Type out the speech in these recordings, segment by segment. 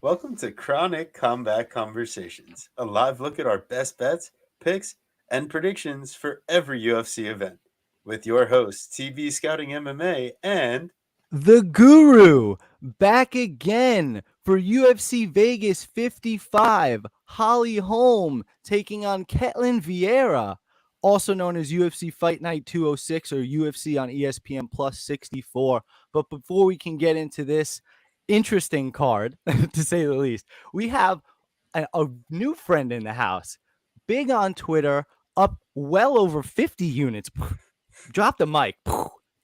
Welcome to Chronic Combat Conversations, a live look at our best bets, picks, and predictions for every UFC event. With your hosts, TV Scouting MMA and The Guru back again for UFC Vegas 55. Holly Holm taking on Ketlin Vieira, also known as UFC Fight Night 206 or UFC on ESPN Plus 64. But before we can get into this interesting card, to say the least, we have a new friend in the house, big on Twitter, up well over 50 units. Drop the mic.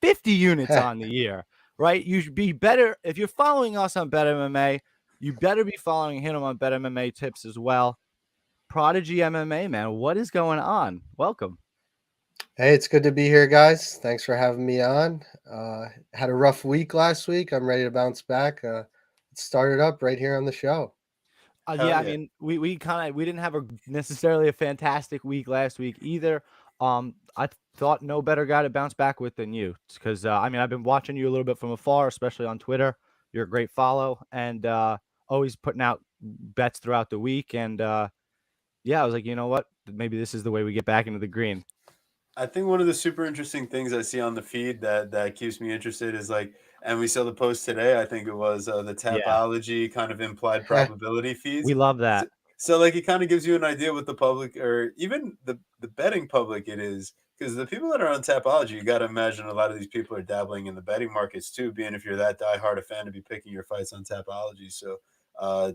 50 units on the year, right? You should be better. If you're following us on Bet MMA, you better be following him on Bet MMA tips as well. Prodigy MMA, man. What is going on? Welcome. Hey, it's good to be here, guys. Thanks for having me on. Had a rough week last week. I'm ready to bounce back. Let's start it up right here on the show. hell Yeah, I yeah. mean, we didn't have necessarily a fantastic week last week either. I thought no better guy to bounce back with than you, because I mean, I've been watching you a little bit from afar, especially on Twitter. You're a great follow, and always putting out bets throughout the week. And yeah, I was like, you know what? Maybe this is the way we get back into the green. I think one of the super interesting things I see on the feed that keeps me interested is like, and we saw the post today. I think it was the Yeah, Tapology kind of implied probability we feeds. love So, that. so like it kind of gives you an idea what the public or even the betting public it is because the people that are on Tapology, you got to imagine a lot of these people are dabbling in the betting markets too. Being if you're that diehard a fan to be picking your fights on Tapology, so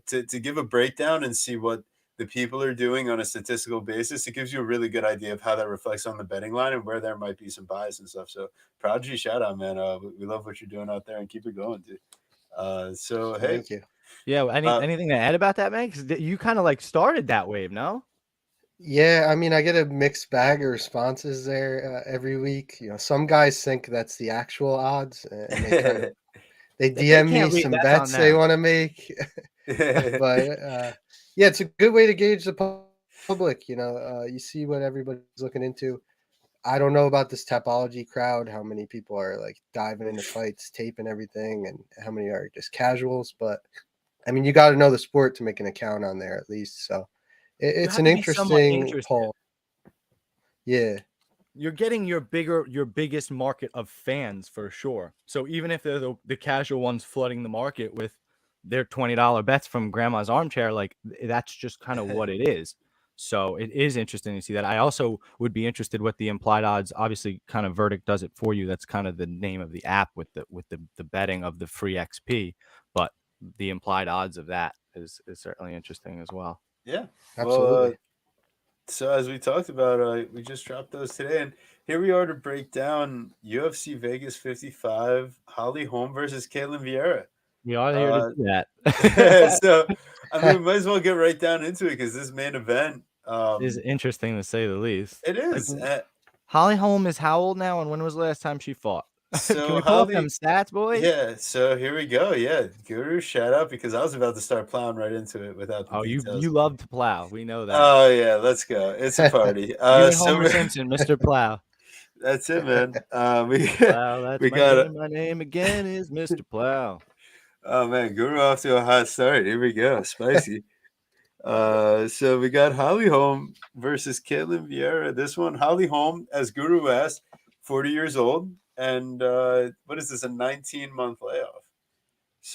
to give a breakdown and see what the people are doing on a statistical basis, it gives you a really good idea of how that reflects on the betting line and where there might be some bias and stuff. So Prodigy, shout out, man. We love what you're doing out there and keep it going, dude. So hey, Thank you. Yeah, uh, anything to add about that, man? Because you kind of like started that wave, no? Yeah, I mean, I get a mixed bag of responses there every week. Some guys think that's the actual odds, and they They DM me can't read. some That's on bets they them. want to make. But yeah, it's a good way to gauge the public. You see what everybody's looking into. I don't know about this Tapology crowd, how many people are like diving into fights, taping everything, and how many are just casuals. But I mean, you got to know the sport to make an account on there at least. So You it's have an to be somewhat interesting interested. poll. Yeah, You're getting your biggest market of fans for sure. So even if they're the casual ones flooding the market with their $20 bets from grandma's armchair, like that's just kind of what it is. So it is interesting to see that. I also would be interested what the implied odds. Obviously, kind of Verdict does it for you. That's kind of the name of the app with the betting of the free XP. But the implied odds of that is certainly interesting as well. yeah. Well, absolutely. so as we talked about, we just dropped those today, and here we are to break down UFC Vegas 55, Holly Holm versus Caitlin Vieira. We are here to Uh, do that. so, I mean, we might as well get right down into it because this main event, Is interesting to say the least. it Like is. Holly Holm is how old now, and when was the last time she fought? Can So we pull up them Holly, stats, boys? yeah. So here we go. Yeah, Guru, shout out because I was about to start plowing right into it without the Oh, you details. love to plow. We know that. Oh yeah, let's go. It's a party. You and So Homer Simpson, Mr. Plow. that's it, man. We Plow, that's we my got. name. My name again is Mr. Plow. Oh man, Guru off to a hot start. Here we go, spicy. So we got Holly Holm versus Caitlin Vieira. This one, Holly Holm, as Guru asked, 40 years old, and what is this? A 19-month layoff.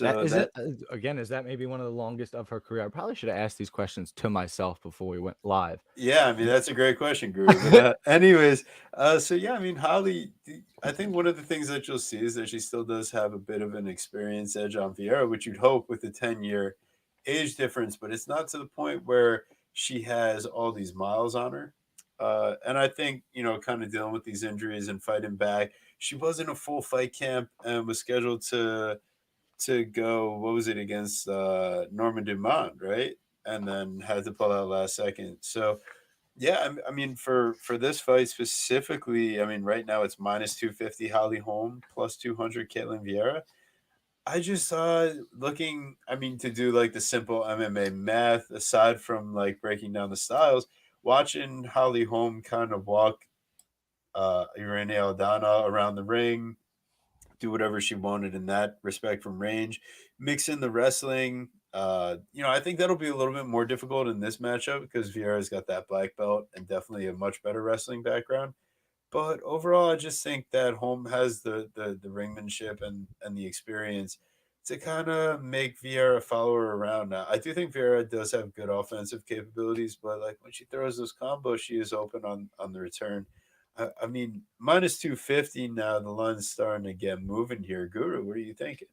That So is that it. Again, is that maybe one of the longest of her career? I probably should have asked these questions to myself before we went live. yeah, I mean that's a great question, Guru. But anyways, so yeah, I mean Holly, I think one of the things that you'll see is that she still does have a bit of an experience edge on Vieira, which you'd hope with the 10-year age difference, but it's not to the point where she has all these miles on her. And I think, kind of dealing with these injuries and fighting back, she was in a full fight camp and was scheduled to go, what was it, against Norman Dumont, right? And then had to pull out last second. So yeah, I mean for this fight specifically, I mean right now it's minus 250 Holly Holm, plus 200 Caitlin Vieira. I just looking, I mean, to do like the simple MMA math, aside from like breaking down the styles, watching Holly Holm kind of walk Irene Aldana around the ring, do whatever she wanted in that respect from range, mix in the wrestling. I think that'll be a little bit more difficult in this matchup because Vieira's got that black belt and definitely a much better wrestling background. But overall, I just think that Holm has the ringmanship and the experience to kind of make Vieira follow her around. Now, I do think Vieira does have good offensive capabilities, but like when she throws those combos, she is open on the return. I mean, minus 250 now. The line's starting to get moving here. Guru, what are you thinking?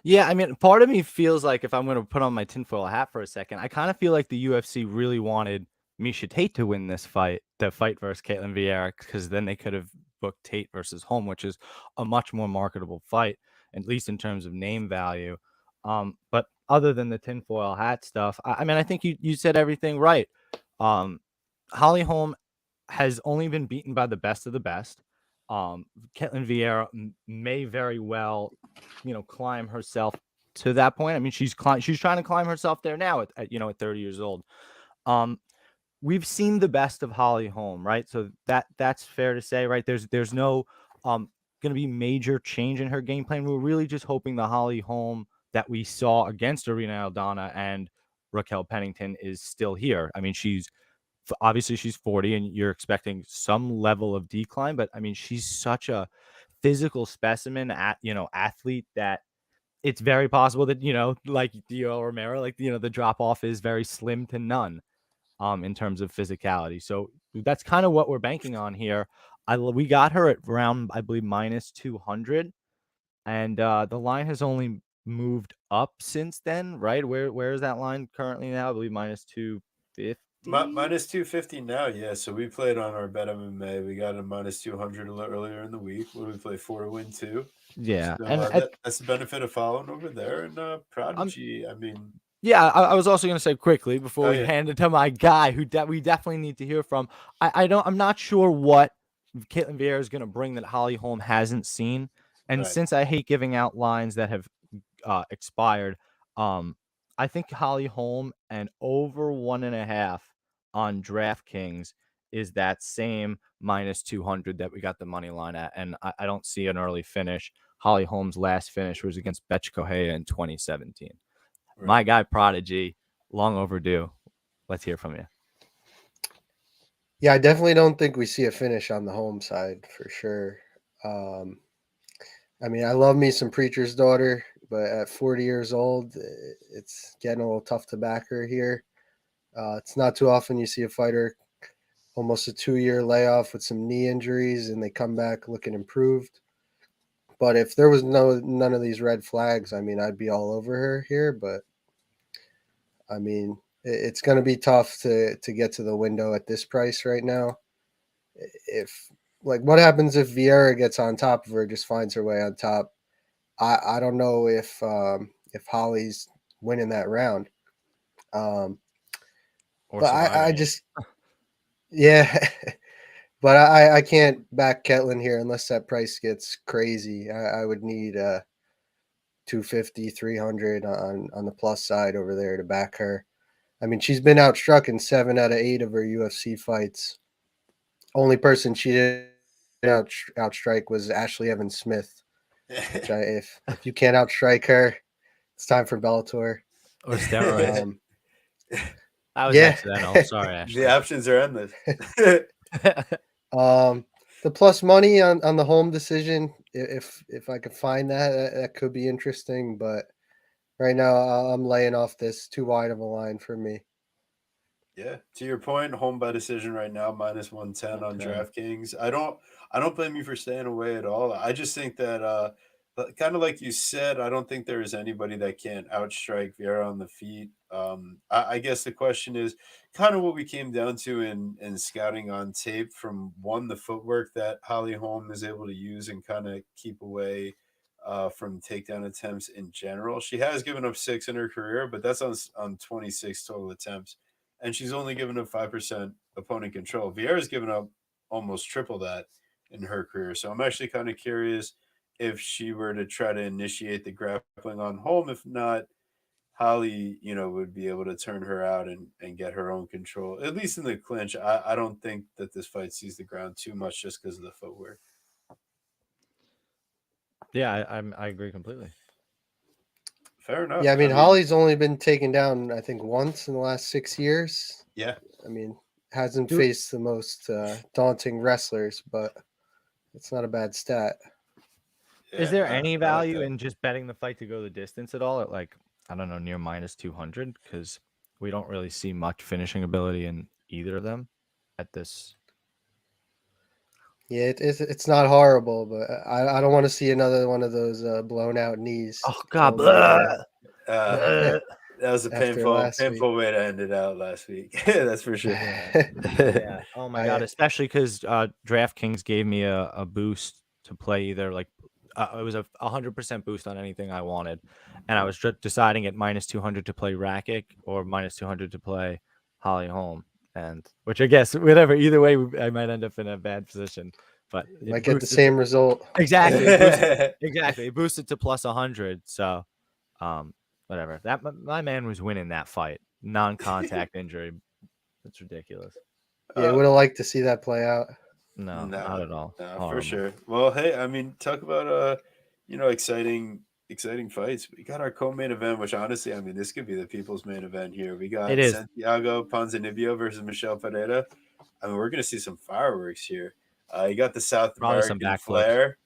Yeah, I mean, part of me feels like if I'm going to put on my tinfoil hat for a second, I kind of feel like the UFC really wanted Misha Tate to win this fight, the fight versus Caitlin Vieira, because then they could have booked Tate versus Holm, which is a much more marketable fight, at least in terms of name value. But other than the tinfoil hat stuff, I mean, I think you said everything right. Holly Holm has only been beaten by the best of the best. Caitlin Vieira may very well, climb herself to that point. I mean, she's trying to climb herself there now at 30 years old. We've seen the best of Holly Holm, right? So that's fair to say, right? There's no going to be major change in her game plan. We're really just hoping the Holly Holm that we saw against Arena Aldana and Raquel Pennington is still here. I mean, obviously she's 40 and you're expecting some level of decline, but I mean, she's such a physical specimen athlete that it's very possible that, like Dio Romero, like, the drop off is very slim to none in terms of physicality. So that's kind of what we're banking on here. We got her at around, I believe, minus 200, and the line has only moved up since then, right? Where is that line currently now? I believe minus 250. Minus 250 now, yeah. So we played on our Bet MMA. We got a minus 200 a little earlier in the week. What did we play? 4 to win 2. Yeah, So and that's the benefit of following over there. And I'm Prodigy, I mean, yeah, I was also going to say quickly before oh, we yeah, hand it to my guy, who we definitely need to hear from. I'm not sure what Caitlin Vieira is going to bring that Holly Holm hasn't seen, and right. since I hate giving out lines that have expired, I think Holly Holm and over 1.5 on DraftKings is that same minus 200 that we got the money line at, and I don't see an early finish. Holly Holm's last finish was against Betch Kohea in 2017. My Right. guy Prodigy, long overdue. Let's hear from you. Yeah, I definitely don't think we see a finish on the home side for sure. I mean, I love me some Preacher's Daughter, but at 40 years old, it's getting a little tough to back her here. It's not too often you see a fighter almost a 2-year layoff with some knee injuries and they come back looking improved. But if there was none of these red flags, I mean, I'd be all over her here. But I mean, it's going to be tough to get to the window at this price right now. If like what happens if Vieira gets on top of her, just finds her way on top? I don't know if Holly's winning that round. Or But I surviving it. just yeah. But I can't back Ketlin here unless that price gets crazy. I would need 250, 300 on the plus side over there to back her. I mean, she's been outstruck in 7 out of 8 of her UFC fights. Only person she didn't outstrike was Ashley Evans Smith. Which if you can't outstrike her, it's time for Bellator. Or steroids. I was Yeah. accidental. Sorry, Ashley. The options are endless. The plus money on the home decision, if I could find that could be interesting. But right now, I'm laying off this too wide of a line for me. Yeah, to your point, home by decision right now, minus 110 on Okay. DraftKings. I don't blame you for staying away at all. I just think that kind of like you said, I don't think there is anybody that can't outstrike Vieira on the feet. I guess the question is kind of what we came down to in scouting on tape from one, the footwork that Holly Holm is able to use and kind of keep away from takedown attempts in general. She has given up 6 in her career, but that's on 26 total attempts, and she's only given up 5% opponent control. Vieira's given up almost triple that in her career. So I'm actually kind of curious if she were to try to initiate the grappling on Holm. If not, Holly, would be able to turn her out and get her own control, at least in the clinch. I don't think that this fight sees the ground too much just because of the footwork. Yeah, I agree completely. Fair enough. Yeah, I mean, Holly's only been taken down, I think, once in the last 6 years. Yeah. I mean, hasn't Dude. faced the most daunting wrestlers, but it's not a bad stat. Is Yeah, there no, any I like value that. in just betting the fight to go the distance at all at, like, I don't know, near minus 200? Because we don't really see much finishing ability in either of them at this. Yeah, it's not horrible, but I don't want to see another one of those blown out knees. Oh, God. from Vieira That was a after painful, last week. painful way to end it out last week. That's for sure. Yeah. Oh, my God. I, Especially because DraftKings gave me a boost to play either, like, it was a 100% boost on anything I wanted. And I was deciding at minus 200 to play Rakic or minus 200 to play Holly Holm. And which I guess, whatever, either way, I might end up in a bad position. But it might get the boosted same result. Exactly. It boosted to plus 100. So, whatever. That my man was winning that fight. Non-contact injury. It's ridiculous. Yeah, would have liked to see that play out. No, No, not at all. no, for Horrible. sure. Well, hey, I mean, talk about exciting fights. We got our co-main event, which honestly, I mean, this could be the people's main event here. We got It is. Santiago Ponzinibbio versus Michel Pereira. I mean, we're gonna see some fireworks here. You got the South Probably some American backflips. flair.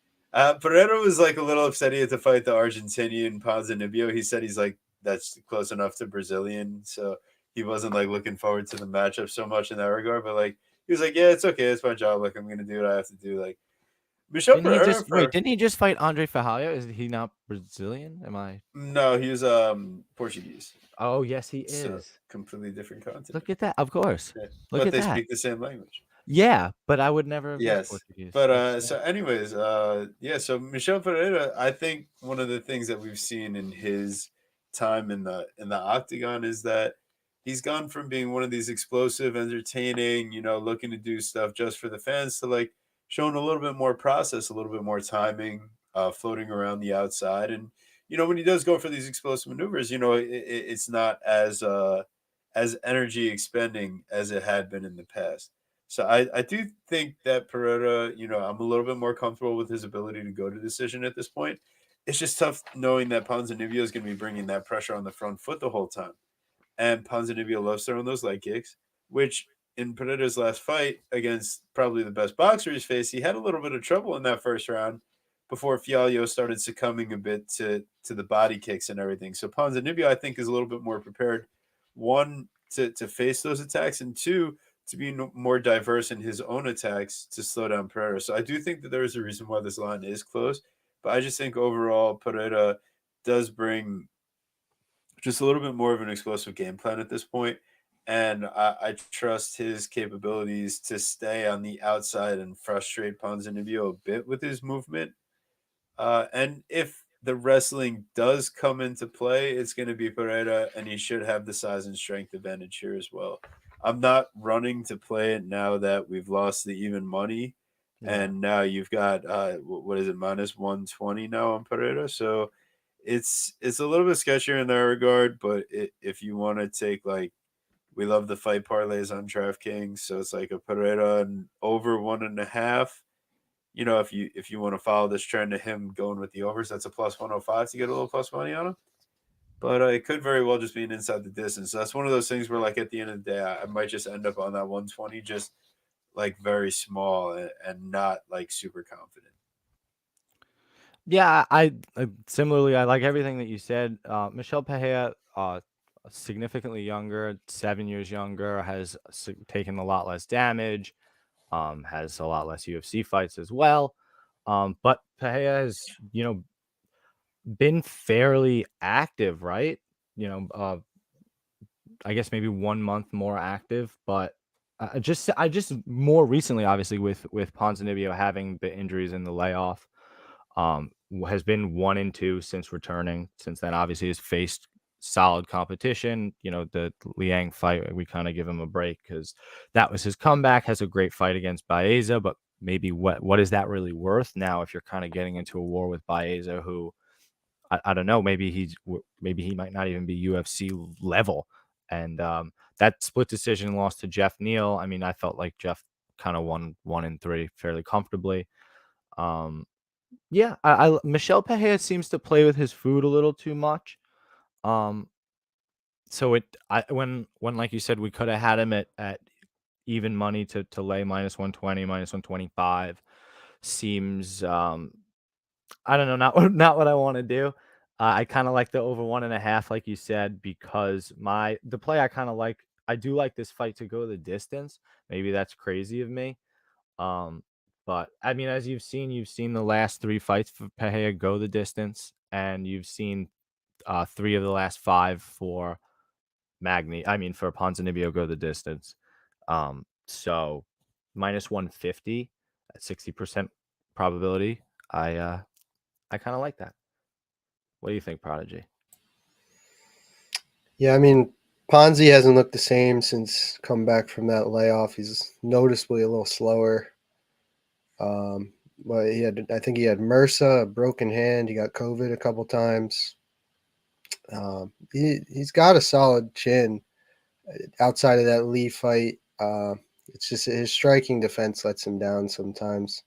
Pereira was like a little upset he had to fight the Argentinian Ponzinibbio. He said he's like that's close enough to Brazilian, so he wasn't like looking forward to the matchup so much in that regard. But like he was like, yeah, it's okay, it's my job. Like I'm gonna do what I have to do. Like Michel Pereira. Didn't he just fight Andre Ferreira? Is he not Brazilian? Am I? No, he was Portuguese. Oh, yes, he So is. completely different continent. Look at that. Of course. Yeah. Look But at they that. speak the same language. Yeah, but I would never have guessed Yes. Portuguese. But so anyways, yeah, so Michel Pereira, I think one of the things that we've seen in his time in the octagon is that he's gone from being one of these explosive, entertaining, looking to do stuff just for the fans to like showing a little bit more process, a little bit more timing, floating around the outside. And when he does go for these explosive maneuvers, it's not as energy expending as it had been in the past. So I do think that Pereira, I'm a little bit more comfortable with his ability to go to decision at this point. It's just tough knowing that Ponzinibbio is going to be bringing that pressure on the front foot the whole time. And Ponzinibbio loves throwing those leg kicks, which in Pereira's last fight against probably the best boxer he's faced, he had a little bit of trouble in that first round before Fialho started succumbing a bit to the body kicks and everything. So Ponzinibbio, I think, is a little bit more prepared, one, to face those attacks, and two, to be more diverse in his own attacks to slow down Pereira. So I do think that there is a reason why this line is close, but I just think overall Pereira does bring just a little bit more of an explosive game plan at this point, and I trust his capabilities to stay on the outside and frustrate Ponzinibbio a bit with his movement. And if the wrestling does come into play, it's going to be Pereira, and he should have the size and strength advantage here as well. I'm not running to play it now that we've lost the even money, and now you've got what is it, minus 120 now on Pereira. So it's a little bit sketchier in that regard. But if you want to take like, we love the fight parlays on DraftKings, so it's like a Pereira and over 1.5. If you want to follow this trend of him going with the overs, that's a plus 105 to get a little plus money on him. But it could very well just be an inside the distance. So that's one of those things where, like, at the end of the day, I might just end up on that 120, just like very small and not like super confident. Yeah, I similarly, I like everything that you said. Michel Pereira, significantly younger, 7 years younger, has taken a lot less damage, has a lot less UFC fights as well. But Pereira has, been fairly active, right? I guess maybe 1 month more active, but I just more recently, obviously with Ponzinibbio having the injuries and the layoff, has been 1-2 since returning. Since then, obviously, has faced solid competition. The Liang fight, we kind of give him a break because that was his comeback. Has a great fight against Baeza, but maybe what is that really worth now if you're kind of getting into a war with Baeza, who I don't know, maybe he might not even be UFC level. And that split decision loss to Jeff Neal, I mean, I felt like Jeff kind of won 1-3 fairly comfortably. Yeah, Michel Pereira seems to play with his food a little too much. So when like you said, we could have had him at even money to lay -120, -125 seems I don't know, not not what I want to do. I kind of like the over 1.5, like you said, because the play I kind of like. I do like this fight to go the distance. Maybe that's crazy of me. Um, but I mean, as you've seen the last 3 fights for Pereira go the distance, and you've seen 3 of the last 5 for for Ponzinibbio go the distance. So -150 at 60% probability. I kind of like that. What do you think, Prodigy? Yeah, I mean, Ponzi hasn't looked the same since come back from that layoff. He's noticeably a little slower. But I think he had MRSA, a broken hand. He got COVID a couple times. He's got a solid chin outside of that Lee fight. It's just his striking defense lets him down sometimes.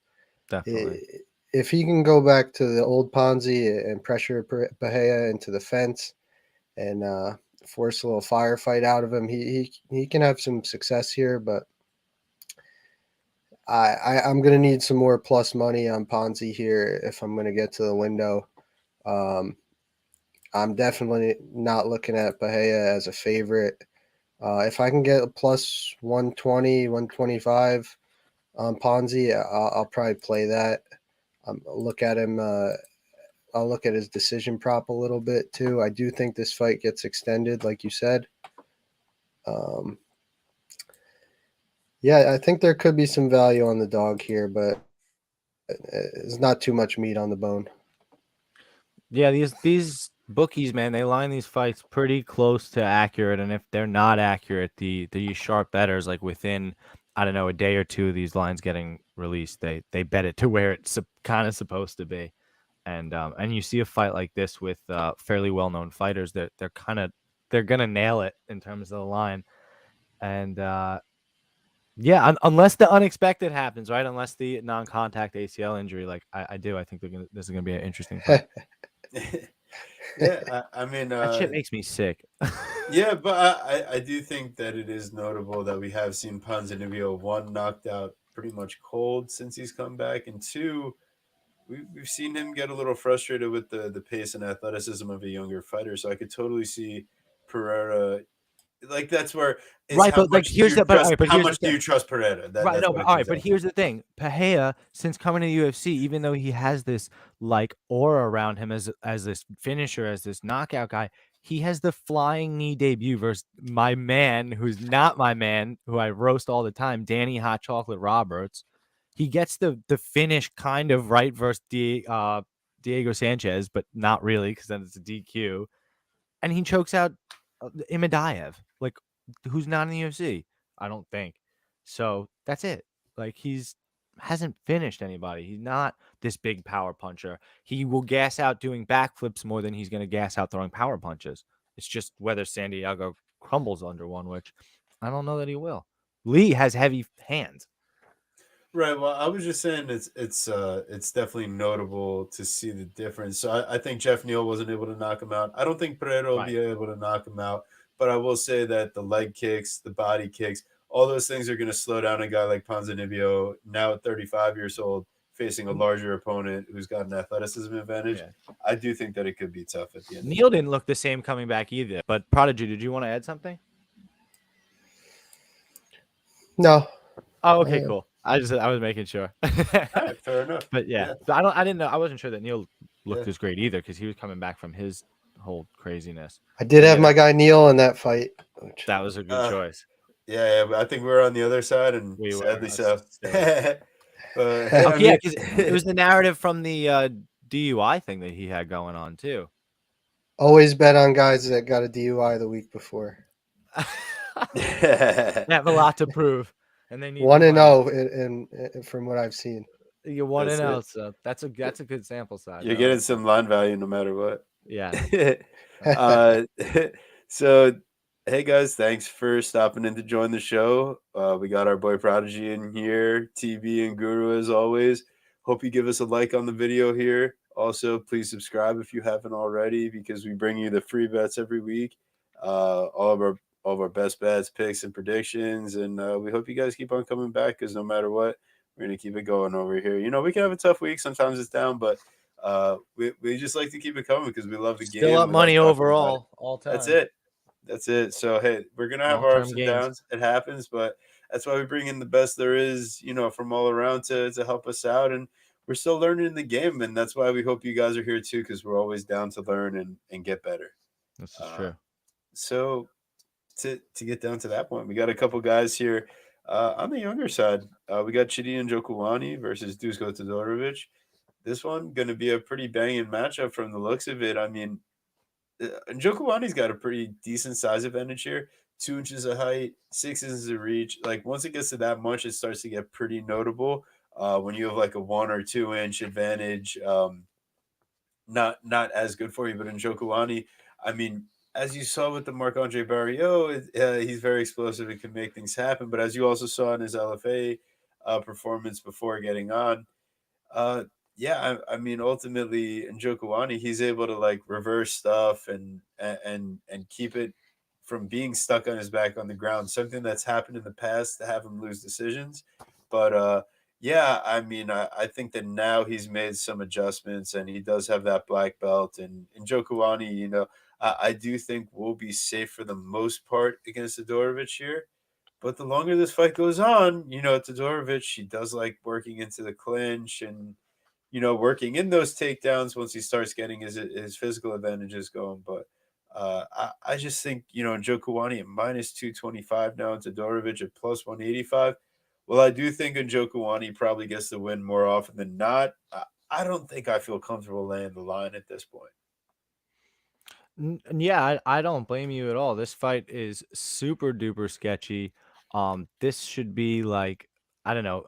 Definitely. If he can go back to the old Ponzi and pressure Bahia into the fence and force a little firefight out of him, he can have some success here. But I'm going to need some more plus money on Ponzi here if I'm going to get to the window. I'm definitely not looking at Bahia as a favorite. If I can get a plus 120, 125 on Ponzi, I'll probably play that. Look at him. I'll look at his decision prop a little bit too. I do think this fight gets extended, like you said. Yeah, I think there could be some value on the dog here, but there's not too much meat on the bone. Yeah, these bookies, man, they line these fights pretty close to accurate, and if they're not accurate, the sharp bettors, like within, I don't know, a day or two of these lines getting released, they bet it to where it's kind of supposed to be. And you see a fight like this with fairly well-known fighters, they're gonna nail it in terms of the line. And yeah, unless the unexpected happens, right? Unless the non-contact ACL injury, like I think this is gonna be an interesting fight. Yeah, I mean, That shit makes me sick. yeah, but I do think that it is notable that we have seen Ponzinibbio, one, knocked out pretty much cold since he's come back, and two, we've seen him get a little frustrated with the pace and athleticism of a younger fighter. So I could totally see Pereira, like, that's where is Right, how but like much do you but all trust right, but how here's the much do thing. you trust Pereira? Right, That's no, what but it all right, comes but down to. here's the thing. Pereira, since coming to UFC, even though he has this like aura around him as this finisher, as this knockout guy, he has the flying knee debut versus my man, who's not my man, who I roast all the time, Danny Hot Chocolate Roberts. He gets the finish kind of right versus Diego Sanchez, but not really because then it's a DQ, and he chokes out Imadaev, like who's not in the UFC. I don't think so. That's it. Like he's hasn't finished anybody. He's not this big power puncher. He will gas out doing backflips more than he's going to gas out throwing power punches. It's just whether San Diego crumbles under one, which I don't know that he will. Lee has heavy hands. Right. Well, I was just saying it's definitely notable to see the difference. So I think Jeff Neal wasn't able to knock him out. I don't think Pereira will Right. be able to knock him out, but I will say that the leg kicks, the body kicks, all those things are going to slow down a guy like Ponzinibbio, now at 35 years old, facing a larger opponent who's got an athleticism advantage. Yeah. I do think that it could be tough at the end. Neal didn't look the same coming back either. But Prodigy, did you want to add something? No. Oh, okay, cool. I was making sure. All right, fair enough. But yeah, Yeah. but I didn't know. I wasn't sure that Neal looked Yeah. as great either because he was coming back from his whole craziness. I did But have yeah, my guy Neil in that fight. that was a good choice. Yeah, but I think we're on the other side, and We were sadly so. still. But Oh, I yeah, mean, because it was the narrative from the DUI thing that he had going on too. Always bet on guys that got a DUI the week before. They have a lot to prove, and they need 1-0 in from what I've seen. You're 1-0, That's it. so that's a good sample size. You're I getting like some line value no matter what. that. Yeah. uh, so, hey guys, thanks for stopping in to join the show. We got our boy Prodigy in here, TB and Guru as always. Hope you give us a like on the video here. Also, please subscribe if you haven't already, because we bring you the free bets every week. All of our best bets, picks, and predictions. And we hope you guys keep on coming back, because no matter what, we're gonna keep it going over here. We can have a tough week. Sometimes it's down, but we just like to keep it coming because we love the Still game. up We love money talking about it. overall, all That's time. it. That's it. So hey, we're gonna have our Long-term ups and gains. downs. It happens, but that's why we bring in the best there is, from all around to help us out. And we're still learning the game, and that's why we hope you guys are here too, because we're always down to learn and get better. This is Uh, true. so to get down to that point, we got a couple guys here on the younger side. We got Chidi and Jokulani versus Dusko Todorovic. This one going to be a pretty banging matchup from the looks of it. I mean, Jokulani's got a pretty decent size advantage here. 2 inches of height, 6 inches of reach. Like once it gets to that much, it starts to get pretty notable. When you have like a 1 or 2 inch advantage, not as good for you. But in Jokulani, I mean, as you saw with the Marc-Andre Barrios, he's very explosive and can make things happen. But as you also saw in his LFA performance before getting on, uh, yeah, I mean, ultimately in Jokuani, he's able to like reverse stuff and keep it from being stuck on his back on the ground. Something that's happened in the past to have him lose decisions. But yeah, I mean, I think that now he's made some adjustments and he does have that black belt. And in Jokuani, I do think we'll be safe for the most part against Todorovic here. But the longer this fight goes on, Todorovic, he does like working into the clinch and working in those takedowns once he starts getting his physical advantages going. But I just think, Joe Kawani at minus 225 now, and Todorovic at plus 185. Well, I do think Joe Kawani probably gets the win more often than not. I don't think I feel comfortable laying the line at this point. Yeah, I don't blame you at all. This fight is super duper sketchy. This should be like, I don't know,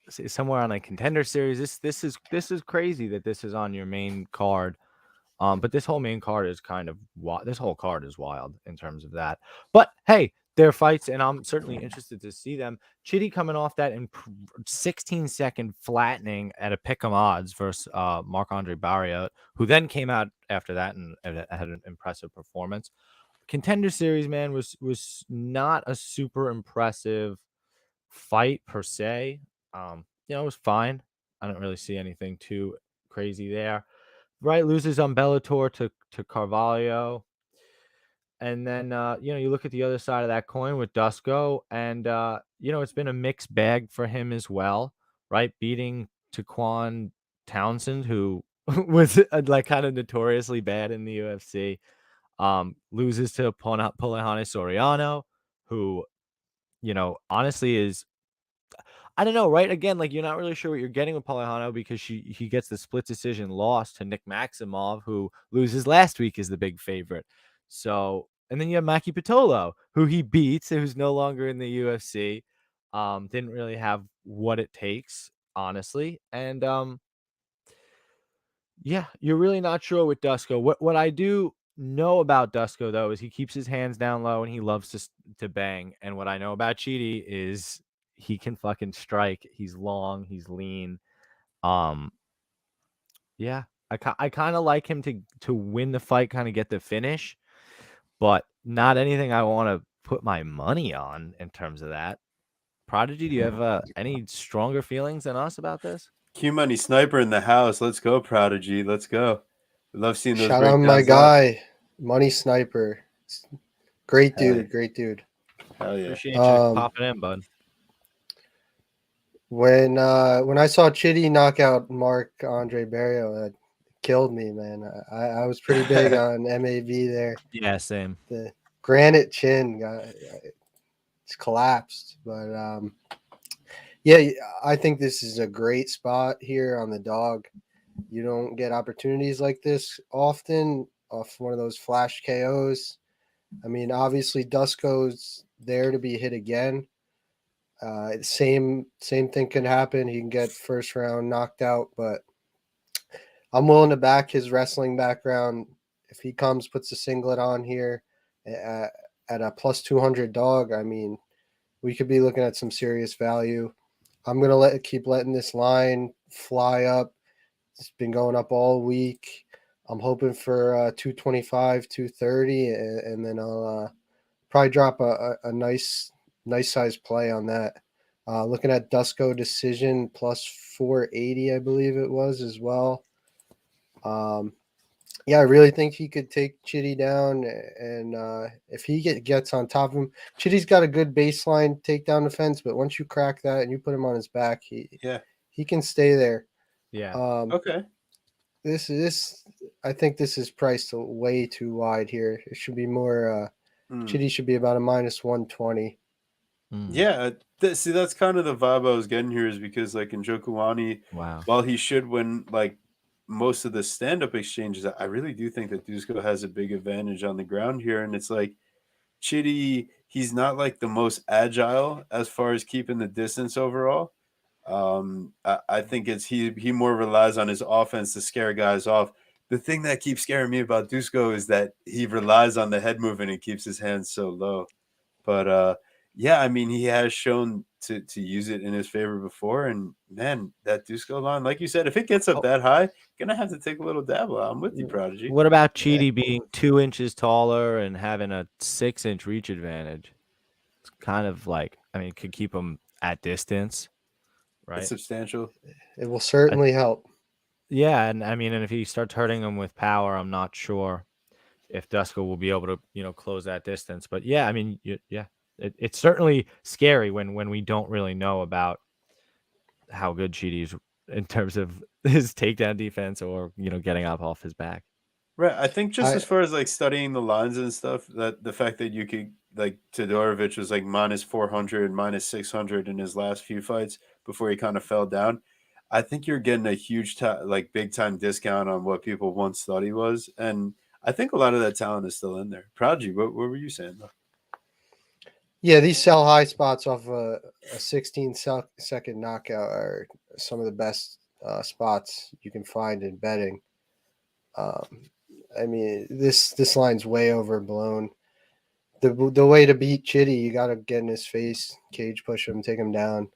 somewhere on a contender series. This is crazy that this is on your main card. But this whole main card is kind of this whole card is wild in terms of that. But hey, they're fights, and I'm certainly interested to see them. Chidi coming off that in 16-second flattening at a pick'em odds versus Marc-Andre Barrios, who then came out after that and had an impressive performance. Contender series, man, was not a super impressive fight per se. It was fine. I don't really see anything too crazy there. Right, loses on Bellator to Carvalho. And then you look at the other side of that coin with Dusko, and it's been a mixed bag for him as well, right? Beating Taquan Townsend, who was like kind of notoriously bad in the UFC. Loses to Pulahane Soriano, who honestly is, I don't know, right? Again, like you're not really sure what you're getting with Palihano because he gets the split decision loss to Nick Maximov, who loses last week is the big favorite. So, and then you have Maki Pitolo, who he beats, who's no longer in the UFC. Didn't really have what it takes, honestly. And yeah, you're really not sure with Dusko. What I do know about Dusko though is he keeps his hands down low and he loves to bang. And what I know about Chidi is he can fucking strike. He's long, he's lean. Um, yeah, I kind of like him to win the fight, kind of get the finish, but not anything I want to put my money on in terms of that. Prodigy, do you have any stronger feelings than us about this? Q Money Sniper in the house. Let's go, Prodigy. Let's go. We love seeing those Shout out my breakdowns. guy, Money Sniper. Great Hell dude, yeah. great dude. Hell yeah. Appreciate you popping in, bud. When I saw Chidi knock out Marc-Andre Barrios, it killed me, man. I was pretty big on MAV there. Yeah, same. The granite chin it's collapsed, but yeah, I think this is a great spot here on the dog. You don't get opportunities like this often off one of those flash KOs. I mean, obviously Dusko's there to be hit again. Same thing can happen. He can get first round knocked out, but I'm willing to back his wrestling background. If he comes, puts a singlet on here at a plus 200 dog, I mean, we could be looking at some serious value. I'm gonna keep letting this line fly up. It's been going up all week. I'm hoping for 225, 230, and then I'll probably drop a nice size play on that. Looking at Dusko decision plus 480, I believe it was as well. Yeah, I really think he could take Chitty down, and if he gets on top of him, Chitty's got a good baseline takedown defense, but once you crack that and you put him on his back, he can stay there. Yeah. Okay. This I think this is priced way too wide here. It should be more. Chitty should be about a minus 120. Yeah, see, that's kind of the vibe I was getting here, is because like in Njokuani, Wow. while he should win like most of the stand-up exchanges, I really do think that Dusko has a big advantage on the ground here. And it's like Chitty, he's not like the most agile as far as keeping the distance overall. I think it's he more relies on his offense to scare guys off. The thing that keeps scaring me about Dusko is that he relies on the head movement and keeps his hands so low. But yeah, I mean, he has shown to use it in his favor before. And man, that Dusko line, like you said, if it gets up that high, gonna have to take a little dabble. I'm with you, Prodigy. What about Chidi being 2 inches taller and having a 6-inch reach advantage? It's kind of like, I mean, it could keep him at distance, right? It's substantial. It will certainly help. Yeah, and I mean, and if he starts hurting him with power, I'm not sure if Dusko will be able to, close that distance. But yeah, I mean, it's certainly scary when we don't really know about how good Chidi is in terms of his takedown defense or getting up off his back. Right. I think just as far as like studying the lines and stuff, that the fact that you could like Todorovic was like minus 400, minus 600 in his last few fights before he kind of fell down. I think you're getting a huge like big time discount on what people once thought he was, and I think a lot of that talent is still in there. Prodigy, what were you saying though? Yeah, these sell high spots off a 16-second knockout are some of the best spots you can find in betting. I mean, this line's way overblown. The way to beat Chitty, you got to get in his face, cage push him, take him down,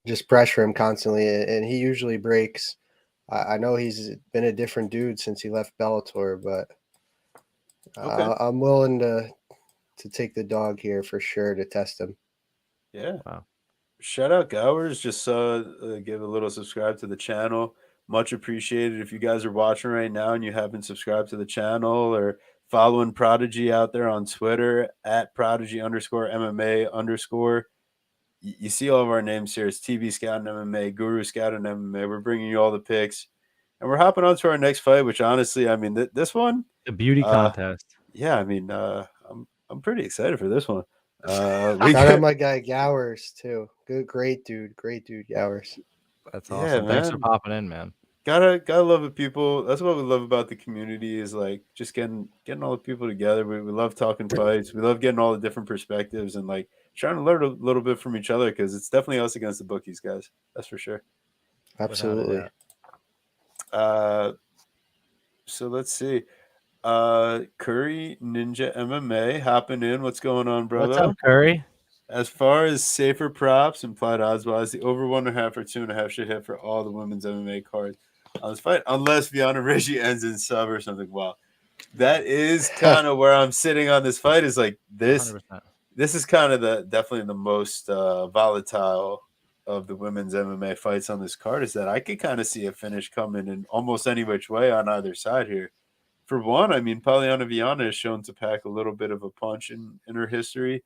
just pressure him constantly, and he usually breaks. I know he's been a different dude since he left Bellator, but I'm willing to take the dog here for sure to test him. Yeah. Wow. Shout out Gowers. Just give a little subscribe to the channel. Much appreciated. If you guys are watching right now and you haven't subscribed to the channel or following Prodigy out there on Twitter at Prodigy_MMA_. You see all of our names here. It's TV Scout and MMA, Guru Scout and MMA. We're bringing you all the picks. And we're hopping on to our next fight, which honestly, I mean, this one. The beauty contest. Yeah, I mean, I'm pretty excited for this one. Shout out my guy Gowers too. Great dude, Gowers. That's awesome. Thanks for popping in, man. Gotta love it, people. That's what we love about the community, is like just getting all the people together. We love talking fights. We love getting all the different perspectives and like trying to learn a little bit from each other, because it's definitely us against the bookies, guys. That's for sure. Absolutely. So let's see. Curry Ninja MMA hopping in. What's going on, brother? What's up, Curry? As far as safer props, implied odds wise, the over 1.5 or 2.5 should hit for all the women's MMA cards on this fight, unless Viana Reggie ends in sub or something. Wow, that is kind of where I'm sitting on this fight. Is like this. 100%. This is kind of definitely the most volatile of the women's MMA fights on this card. Is that I could kind of see a finish coming in almost any which way on either side here. For one, I mean, Polyana Viana is shown to pack a little bit of a punch in her history,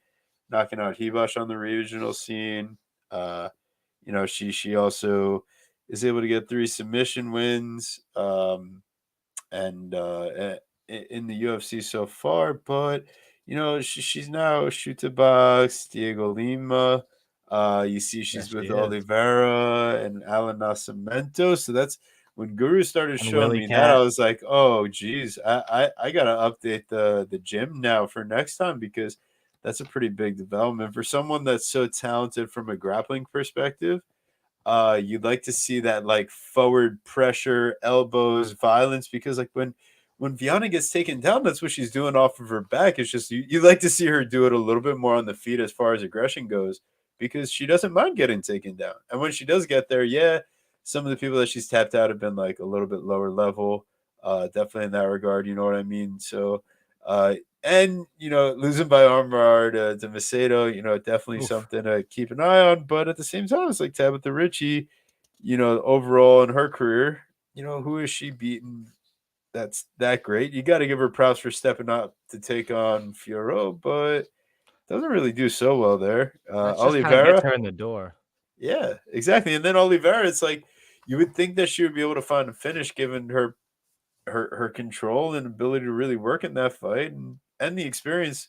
knocking out Hibash on the regional scene. She also is able to get 3 submission wins and in the UFC so far. But, she's now shoot to box, Diego Lima. You see she's with Oliveira and Alan Nascimento. So that's when Guru started showing me that, I was like, oh, geez, I got to update the gym now for next time, because that's a pretty big development for someone that's so talented from a grappling perspective. You'd like to see that like forward pressure, elbows, violence, because like when Viana gets taken down, that's what she's doing off of her back. It's just you like to see her do it a little bit more on the feet as far as aggression goes, because she doesn't mind getting taken down. And when she does get there, some of the people that she's tapped out have been like a little bit lower level. Definitely in that regard, you know what I mean? So, and losing by armbar to Macedo, definitely Oof. something to keep an eye on. But at the same time, it's like Tabitha Ritchie, overall in her career, who is she beating? That's that great. You got to give her props for stepping up to take on Fiorot, but doesn't really do so well there. That's just kind of gets Oliveira, her in the door. yeah, exactly. And then Oliveira, it's like you would think that she would be able to find a finish given her control and ability to really work in that fight and the experience.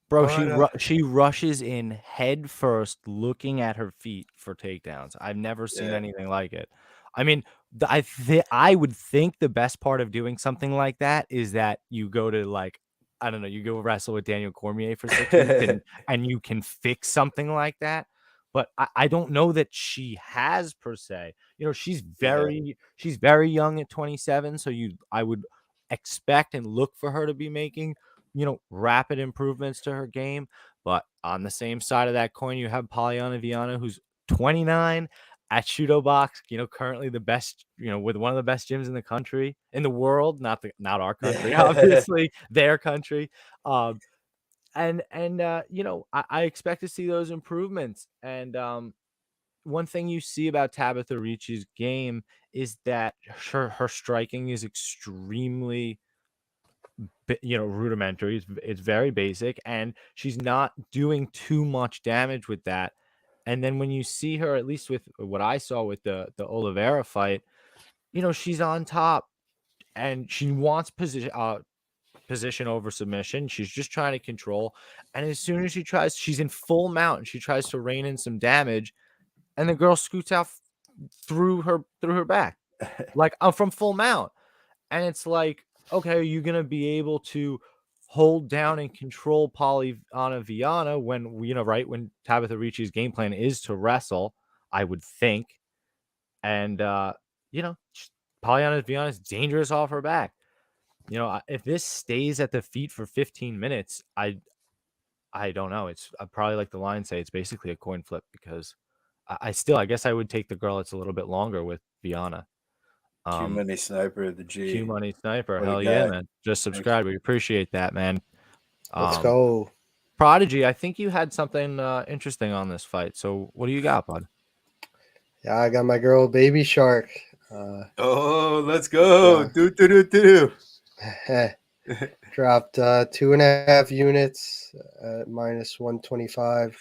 Bro, But she rushes in head first, looking at her feet for takedowns. I've never seen yeah, anything like it. I mean, I would think the best part of doing something like that is that you go to like, I don't know, you go wrestle with Daniel Cormier for 6 weeks and you can fix something like that. But I don't know that she has per se. She's yeah, she's very young at 27, so I would expect and look for her to be making rapid improvements to her game. But on the same side of that coin, you have Polyana Viana, who's 29 at Shudo Box, currently the best, with one of the best gyms in the country, in the world, not our country, yeah. obviously, their country. I expect to see those improvements. And one thing you see about Tabitha Ricci's game is that her striking is extremely rudimentary. It's very basic, and she's not doing too much damage with that. And then when you see her, at least with what I saw with the Oliveira fight, she's on top and she wants position over submission. She's just trying to control. And as soon as she's in full mount and she tries to rein in some damage, and the girl scoots out through her back, like from full mount. And it's like, okay, are you going to be able to hold down and control Polyana Viana when, right, when Tabitha Ricci's game plan is to wrestle, I would think. And, Polyana Viana is dangerous off her back. If this stays at the feet for 15 minutes, I don't know. It's probably like the line say, it's basically a coin flip because I guess I would take the girl that's a little bit longer with Viana. Q Money Sniper, the Q G. Money Sniper. What a Hell yeah, guy. man. Just Thank you. subscribe. We appreciate that, man. Let's go. Prodigy, I think you had something interesting on this fight. So what do you got, bud? Yeah, I got my girl Baby Shark. Oh, let's go. Do. Dropped 2.5 units at minus 125.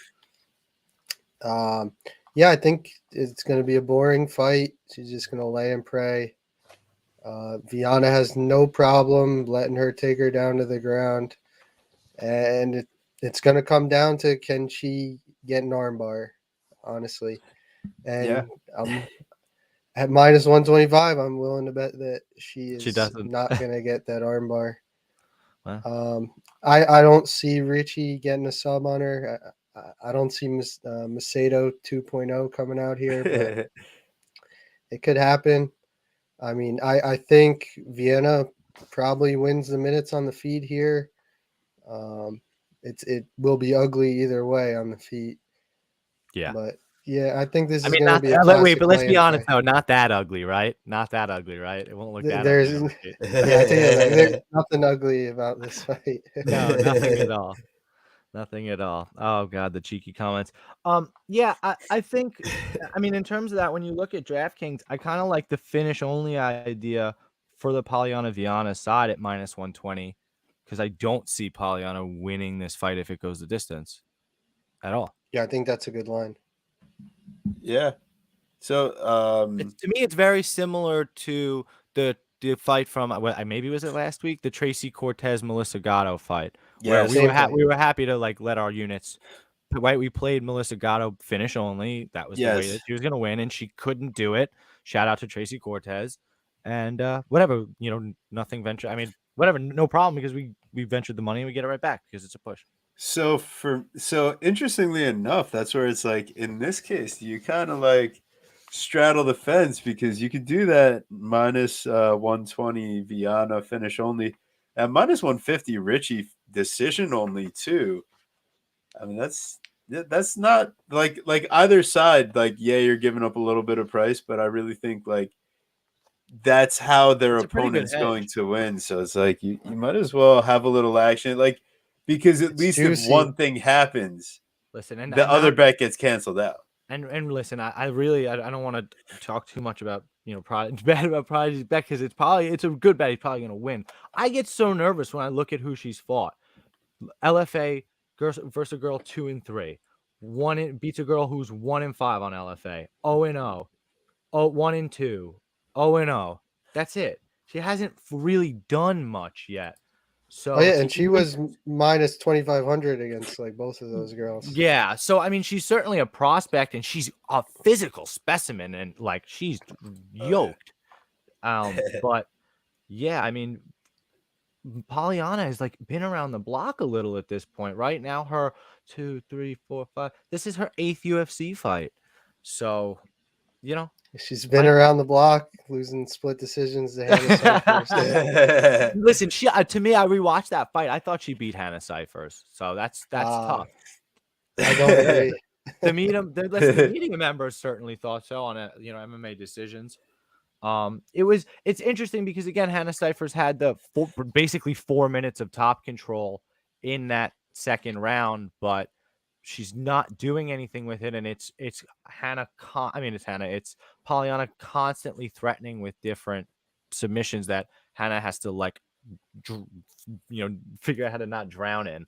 Yeah, I think it's going to be a boring fight. She's just going to lay and pray. Viana has no problem letting her take her down to the ground. And it's going to come down to can she get an armbar, honestly. Yeah. And at minus 125, I'm willing to bet that she is doesn't. not going to get that armbar. Well. I don't see Richie getting a sub on her. I don't see Macedo 2.0 coming out here, but it could happen. I mean, I think Vienna probably wins the minutes on the feet here. It will be ugly either way on the feet. Yeah. But yeah, I think this is mean, going to not be a classic. wait, but let's be honest fight. though, not that ugly, right? Not that ugly, right? It won't look that There's ugly on the feet. yeah, I think there's nothing ugly about this fight. No, nothing at all. Nothing at all. Oh god, the cheeky comments. Yeah, I think I mean in terms of that, when you look at DraftKings, I kind of like the finish only idea for the Polyana Viana side at minus 120 because I don't see Polyana winning this fight if it goes the distance at all. Yeah, I think that's a good line. Yeah. So To me, it's very similar to the fight from maybe was it last week, the Tracy Cortez Melissa Gatto fight, where yes. we were happy to like let our units. Right, we played Melissa Gatto finish only. That was the way that she was gonna win, and she couldn't do it. Shout out to Tracy Cortez, and whatever, nothing venture. I mean, whatever, no problem because we ventured the money and we get it right back because it's a push. So interestingly enough, that's where it's like in this case, you kind of like straddle the fence because you could do that minus 120 Viana finish only at minus 150 Richie decision only too. I mean that's that's not like either side. Like, yeah, you're giving up a little bit of price, but I really think like that's how their It's a pretty good opponent's going hedge. to win. So it's like you might as well have a little action, like because at It's least if juicy. one thing happens, Listen, the other bet gets canceled out. and listen, I really I don't want to talk too much about bad about Prodigy's bet because it's a good bet. He's probably gonna win. I get so nervous when I look at who she's fought. LFA versus a girl 2-3. Beats a girl who's 1-5 on LFA. 0-0. 1-2. 0-0. That's it. She hasn't really done much yet. Oh So yeah, and she was minus 2,500 against like both of those girls. yeah. So I mean, she's certainly a prospect, and she's a physical specimen, and like she's yoked. But yeah, I mean, Pollyanna has like been around the block a little at this point. Right now, her 2, 3, 4, 5. This is her 8th UFC fight. So, you know, She's been around the block, losing split decisions to Hannah Cyphers. listen, she to me, I rewatched that fight. I thought she beat Hannah Cyphers. So that's tough. I don't agree. The media members certainly thought so on MMA decisions. It's interesting because again, Hannah Cyphers had basically 4 minutes of top control in that second round, but she's not doing anything with it, and it's Pollyanna constantly threatening with different submissions that Hannah has to like figure out how to not drown in.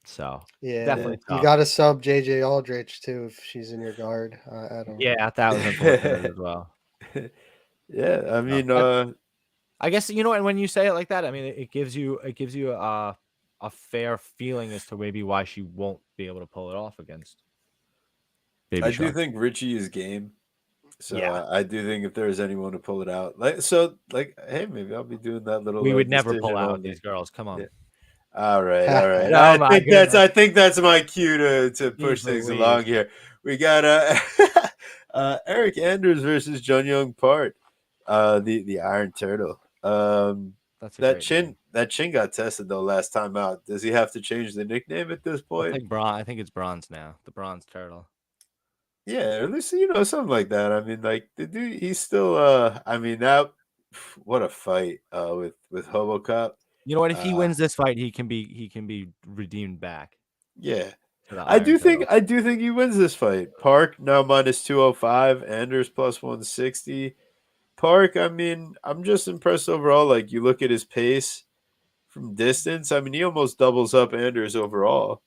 So yeah, definitely you tough. got to sub JJ Aldrich too if she's in your guard. I don't. Yeah, that was unfortunate as well. Yeah, I mean, I guess and when you say it like that, I mean it gives you a fair feeling as to maybe why she won't be able to pull it off against Baby I Shark. do think Richie is game. So Yeah. I do think if there's anyone to pull it out, hey, maybe I'll be doing that little. We would never pull decision out on with these girls. Come on. Yeah. All right, all right. Oh my goodness. I think that's my cue to push Jeez things Louise. along here. We got Eric Anders versus Jun Young Park, the Iron Turtle. That's a that great chin name. that chin got tested though last time out. Does he have to change the nickname at this point? I think it's bronze now. The Bronze Turtle. Yeah, at least something like that. I mean, like the dude, he's still. I mean, what a fight with HoboCop. You know what? If he wins this fight, he can be redeemed back. Yeah, to the I Iron do think Turtle. he wins this fight. Park now minus 205, Anders plus 160. Park, I mean, I'm just impressed overall. Like you look at his pace from distance. I mean, he almost doubles up Anders overall.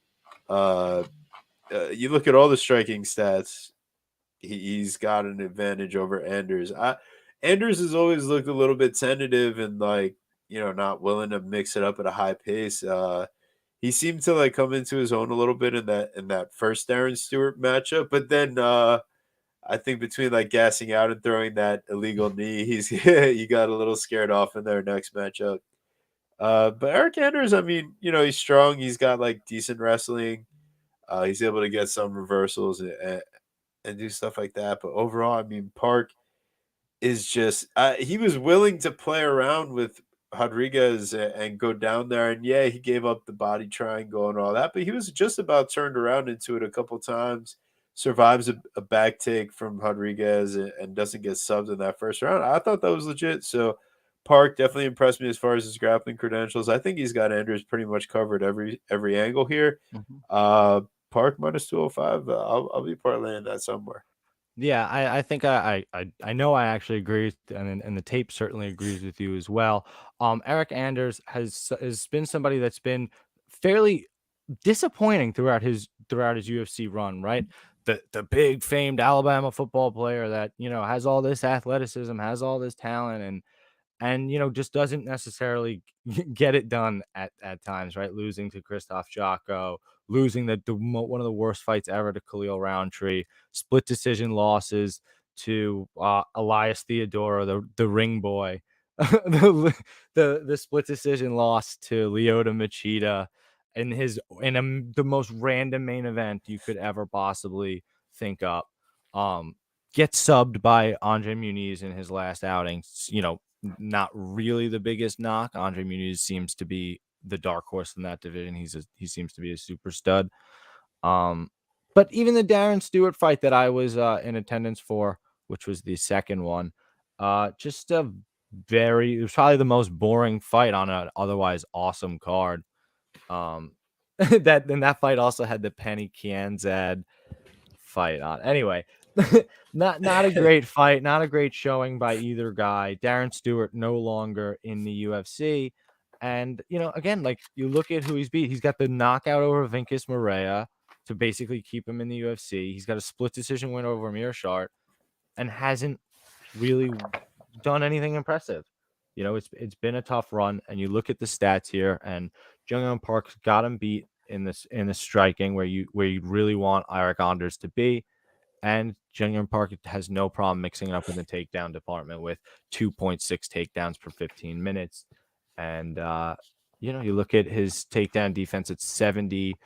You look at all the striking stats. He's got an advantage over Anders. Anders has always looked a little bit tentative and like not willing to mix it up at a high pace. He seemed to like come into his own a little bit in that first Darren Stewart matchup, but then I think between like gassing out and throwing that illegal knee, he got a little scared off in their next matchup. But Eric Anders, I mean, he's strong. He's got like decent wrestling. He's able to get some reversals and do stuff like that. But overall, I mean, Park is just he was willing to play around with Rodriguez and go down there. And yeah, he gave up the body triangle and all that, but he was just about turned around into it a couple times. Survives a back take from Rodriguez and doesn't get subbed in that first round. I thought that was legit. So Park definitely impressed me as far as his grappling credentials. I think he's got Andrews pretty much covered every angle here. Mm-hmm. Park minus 205. I'll be parlaying that somewhere. Yeah, I think I know I actually agree, and the tape certainly agrees with you as well. Eric Anders has been somebody that's been fairly disappointing throughout his UFC run, right? The big famed Alabama football player that has all this athleticism, has all this talent, and just doesn't necessarily get it done at times, right? Losing to Christoph Jocko, losing one of the worst fights ever to Khalil Roundtree, split decision losses to Elias Theodoro, the ring boy, the split decision loss to Lyoto Machida in the most random main event you could ever possibly think up. Gets subbed by Andre Muniz in his last outing. Not really the biggest knock. Andre Muniz seems to be the dark horse in that division. He seems to be a super stud. But even the Darren Stewart fight that I was in attendance for, which was the second one, just a it was probably the most boring fight on an otherwise awesome card. That fight also had the Penny Kianzad fight on. Anyway, not a great fight, not a great showing by either guy. Darren Stewart no longer in the UFC. And, again, like you look at who he's beat. He's got the knockout over Vincus Moreira to basically keep him in the UFC. He's got a split decision win over Mearshart and hasn't really done anything impressive. It's been a tough run, and you look at the stats here, and Jung Park's got him beat in the striking where you really want Eric Anders to be. And Jung Park has no problem mixing it up in the takedown department with 2.6 takedowns per 15 minutes. And you look at his takedown defense at 71%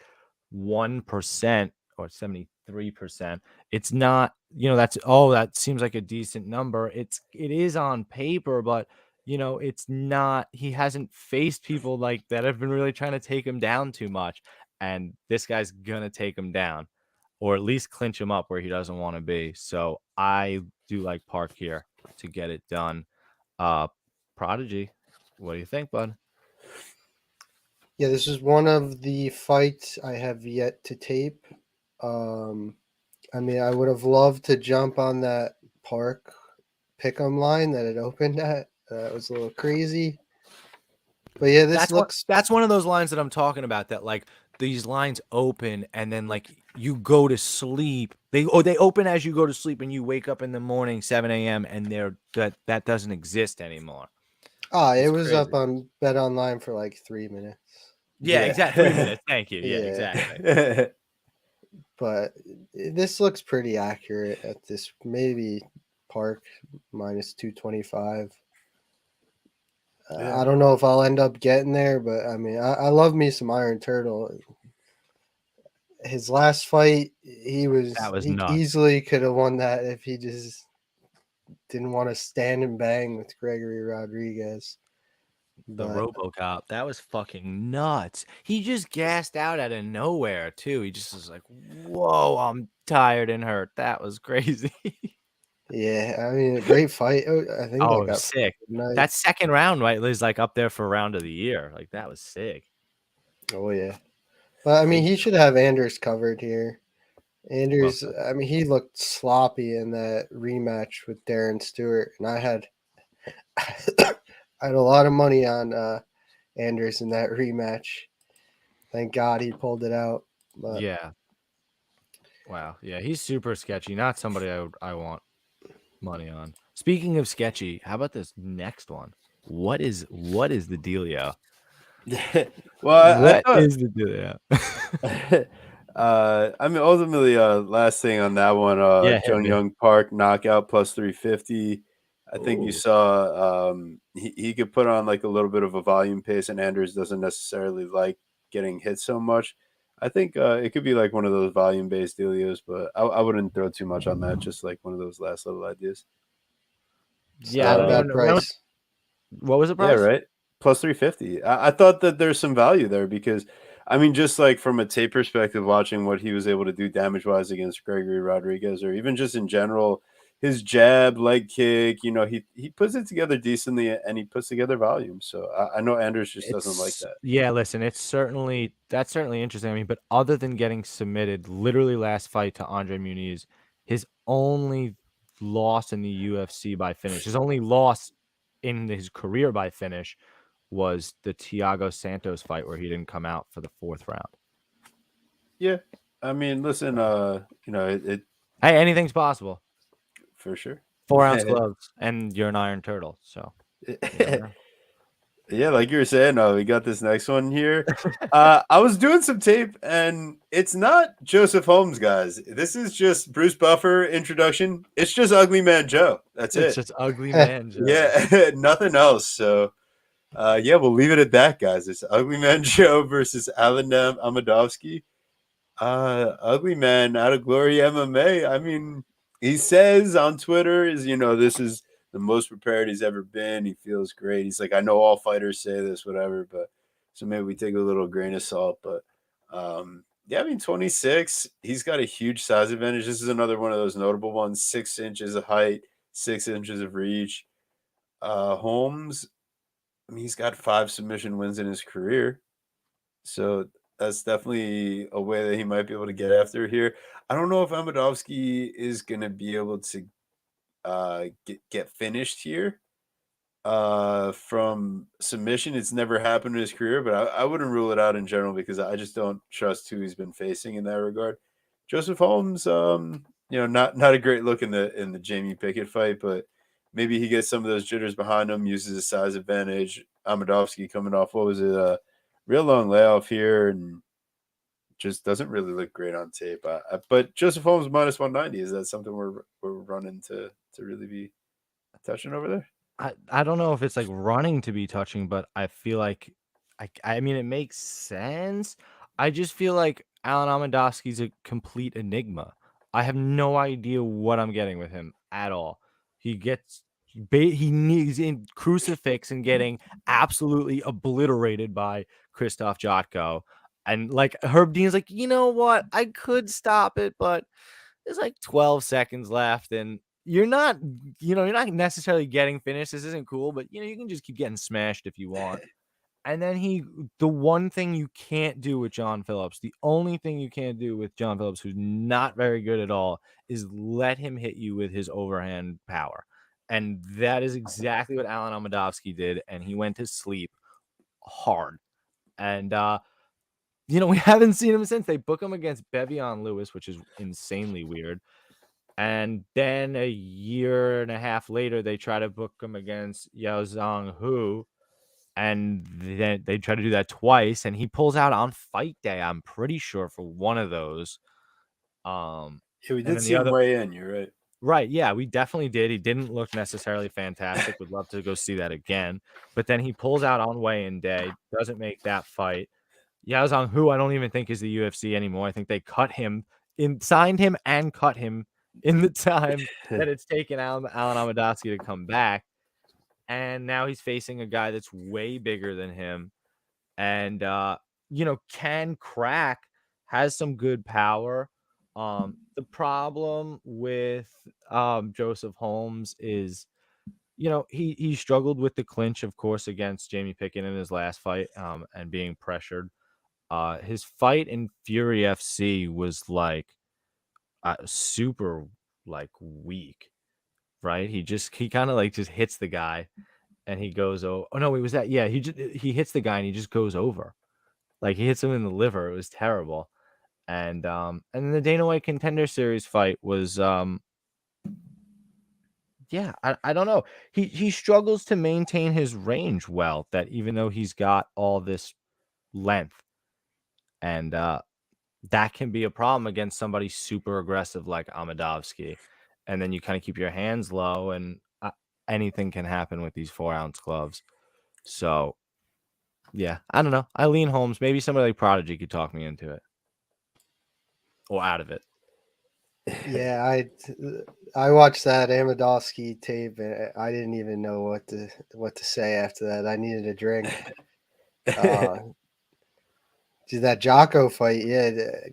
or 73%. It's not, that seems like a decent number. It is on paper, but it's not. He hasn't faced people like that have been really trying to take him down too much. And this guy's gonna take him down, or at least clinch him up where he doesn't want to be. So I do like Park here to get it done. Prodigy, what do you think, bud? Yeah, this is one of the fights I have yet to tape. I mean, I would have loved to jump on that Park pick'em line that it opened at. That was a little crazy. But yeah, that's one of those lines that I'm talking about, that like these lines open and then like you go to sleep. They open as you go to sleep and you wake up in the morning 7 a.m. and that doesn't exist anymore. It was crazy. Up on Bet Online for like 3 minutes. Yeah, exactly. 3 minutes. Thank you. Yeah, exactly. But this looks pretty accurate at this. Maybe Park minus 225. I don't know if I'll end up getting there, but I mean, I love me some Iron Turtle. His last fight, he easily could have won that if he just didn't want to stand and bang with Gregory Rodriguez. The RoboCop, that was fucking nuts. He just gassed out out of nowhere too. He just was like, "Whoa, I'm tired and hurt." That was crazy. Yeah, I mean, a great fight. I think. Oh, sick! That second round, right, is like up there for round of the year. Like that was sick. Oh yeah, but I mean, he should have Anders covered here. Anders, I mean, he looked sloppy in that rematch with Darren Stewart, and I had a lot of money on Anders in that rematch. Thank God he pulled it out. But... Yeah. Wow. Yeah, he's super sketchy. Not somebody I want money on. Speaking of sketchy, how about this next one? What is the dealio? Well, what is the dealio? I mean, ultimately, last thing on that one, Jung Young Park knockout plus 350. I think you saw he could put on like a little bit of a volume pace, and Anders doesn't necessarily like getting hit so much. I think it could be like one of those volume-based dealios, but I wouldn't throw too much on that. Just like one of those last little ideas. Yeah, not a bad price. What was the price? Yeah, right. Plus 350. I thought that there's some value there because, I mean, just like from a tape perspective, watching what he was able to do damage-wise against Gregory Rodriguez, or even just in general, his jab, leg kick, he puts it together decently, and he puts together volume. So I know Anders just doesn't like that. Yeah, listen, that's certainly interesting. I mean, but other than getting submitted, literally last fight to Andre Muniz, his only loss in the UFC by finish, his only loss in his career by finish was the Thiago Santos fight where he didn't come out for the 4th round. Yeah. I mean, listen, hey, anything's possible. For sure. 4-ounce gloves, and you're an Iron Turtle, so. Yeah, like you were saying, we got this next one here. I was doing some tape, and it's not Joseph Holmes, guys. This is just Bruce Buffer introduction. It's just Ugly Man Joe. That's it. It's just Ugly Man Joe. Yeah, nothing else. So, yeah, we'll leave it at that, guys. It's Ugly Man Joe versus Alan Amadovsky. Ugly Man out of Glory MMA. I mean, he says on Twitter this is the most prepared he's ever been. He feels great. He's like, I know all fighters say this, whatever, but so maybe we take a little grain of salt. But Yeah, I mean, 26. He's got a huge size advantage. This is another one of those notable ones. 6 inches of height, 6 inches of reach. Holmes, I mean, he's got 5 submission wins in his career. So that's definitely a way that he might be able to get after here. I don't know if Amedovski is going to be able to get finished here from submission. It's never happened in his career, but I wouldn't rule it out in general because I just don't trust who he's been facing in that regard. Joseph Holmes, not a great look in the Jamie Pickett fight, but maybe he gets some of those jitters behind him, uses his size advantage. Amedovski coming off, what was it, a real long layoff here, and just doesn't really look great on tape. But Joseph Holmes minus 190, is that something we're running to really be touching over there? I don't know if it's like running to be touching, but I feel like I mean it makes sense. I just feel like Alan Amedovski's a complete enigma. I have no idea what I'm getting with him at all. He gets he needs in crucifix and getting absolutely obliterated by Christoph Jotko. And like Herb Dean's like, you know what? I could stop it, but there's like 12 seconds left, and you're not necessarily getting finished. This isn't cool, but you can just keep getting smashed if you want. And then the one thing you can't do with John Phillips, the only thing you can't do with John Phillips, who's not very good at all, is let him hit you with his overhand power. And that is exactly what Alan Amedovski did. And he went to sleep hard. And, we haven't seen him since. They book him against Bevion Lewis, which is insanely weird. And then a year and a half later, they try to book him against Yao Zhang Hu. And then they try to do that twice. And he pulls out on fight day, I'm pretty sure, for one of those. Yeah, we And did then see the him other. weigh in. You're right. Right. Yeah, we definitely did. He didn't look necessarily fantastic. Would love to go see that again. But then he pulls out on weigh-in day, doesn't make that fight. Yao Zhang Hu, I don't even think is the UFC anymore. I think they signed him and cut him in the time that it's taken Alan Amedovski to come back. And now he's facing a guy that's way bigger than him. And can crack, has some good power. The problem with Joseph Holmes is he struggled with the clinch, of course, against Jamie Pickett in his last fight, and being pressured. His fight in Fury FC was like super like weak, right? He kind of like just hits the guy and he goes, oh no, wait, was that? Yeah, he hits the guy and he just goes over. Like he hits him in the liver. It was terrible. And then the Dana White Contender Series fight was I don't know. He struggles to maintain his range well, that even though he's got all this length. And that can be a problem against somebody super aggressive like Amedovski. And then you kind of keep your hands low, and anything can happen with these 4-ounce gloves. So, yeah, I don't know. I lean Holmes. Maybe somebody like Prodigy could talk me into it or out of it. Yeah, I watched that Amedovski tape. And I didn't even know what to say after that. I needed a drink. That Jocko fight,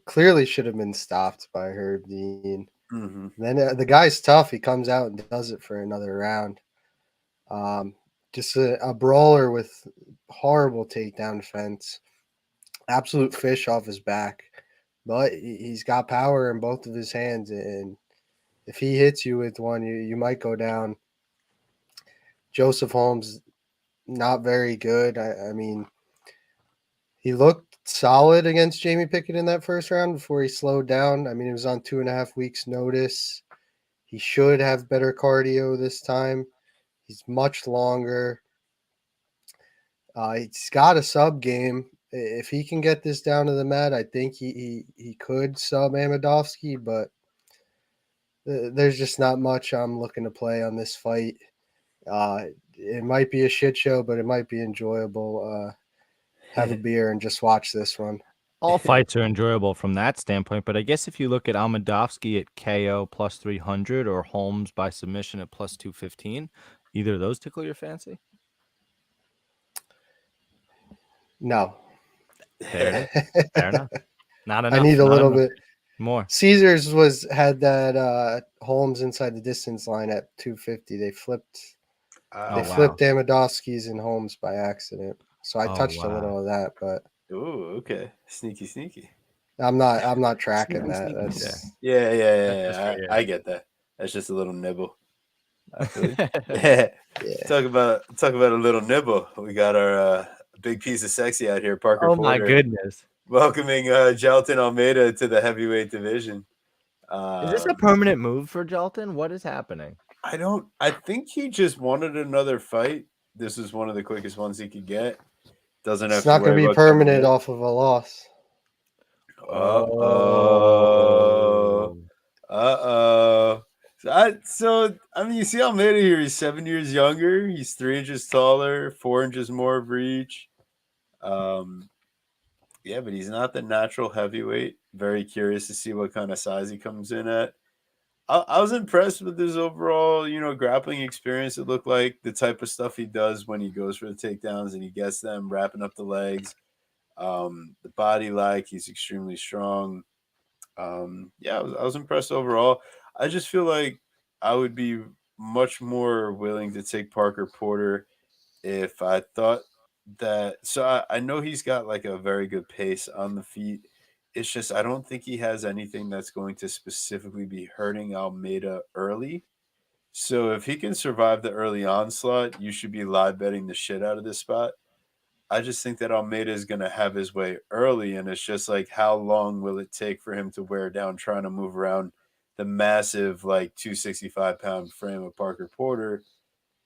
clearly should have been stopped by Herb Dean. Mm-hmm. Then the guy's tough. He comes out and does it for another round. Just a brawler with horrible takedown defense. Absolute fish off his back. But he's got power in both of his hands. And if he hits you with one, you might go down. Joseph Holmes, not very good. I mean, he looked solid against Jamie Pickett in that first round before he slowed down. I mean, it was on 2.5 weeks' notice. He should have better cardio this time. He's much longer. He's got a sub game. If he can get this down to the mat, I think he could sub Amedovski, but there's just not much I'm looking to play on this fight. It might be a shit show, but it might be enjoyable. Have a beer and just watch this one. All fights are enjoyable from that standpoint, but I guess if you look at Amedovski at KO plus 300 or Holmes by submission at plus 215, either of those tickle your fancy? No. There it is. Fair enough. Not enough. I need a not little enough. bit. More. Caesars had that Holmes inside the distance line at 250. They flipped Oh, wow. flipped Amidowski's and Holmes by accident. So I Oh, touched a wow. little of that, but Oh, okay. Sneaky. I'm not tracking Sneaky, that. sneaky. That's Yeah. for you. I get that. That's just a little nibble. I feel you. yeah. Talk about a little nibble. We got our big piece of sexy out here, Parker Oh, my Porter, goodness. welcoming Jelton Almeida to the heavyweight division. Is this a permanent move for Jelton? What is happening? I think he just wanted another fight. This is one of the quickest ones he could get. Doesn't have It's to not worry going to be about coming permanent in. off of a loss. Uh-oh. Uh-oh. So I mean, you see Almeida here. He's 7 years younger. He's 3 inches taller, 4 inches more of reach. Yeah, but he's not the natural heavyweight. Very curious to see what kind of size he comes in at. I was impressed with his overall, grappling experience. It looked like the type of stuff he does when he goes for the takedowns and he gets them, wrapping up the legs. The body, like, he's extremely strong. Yeah, I was impressed overall. I just feel like I would be much more willing to take Parker Porter if I thought that. So I know he's got like a very good pace on the feet. It's just I don't think he has anything that's going to specifically be hurting Almeida early. So if he can survive the early onslaught, you should be live betting the shit out of this spot. I just think that Almeida is going to have his way early, and it's just like how long will it take for him to wear down trying to move around the massive like 265-pound frame of Parker Porter.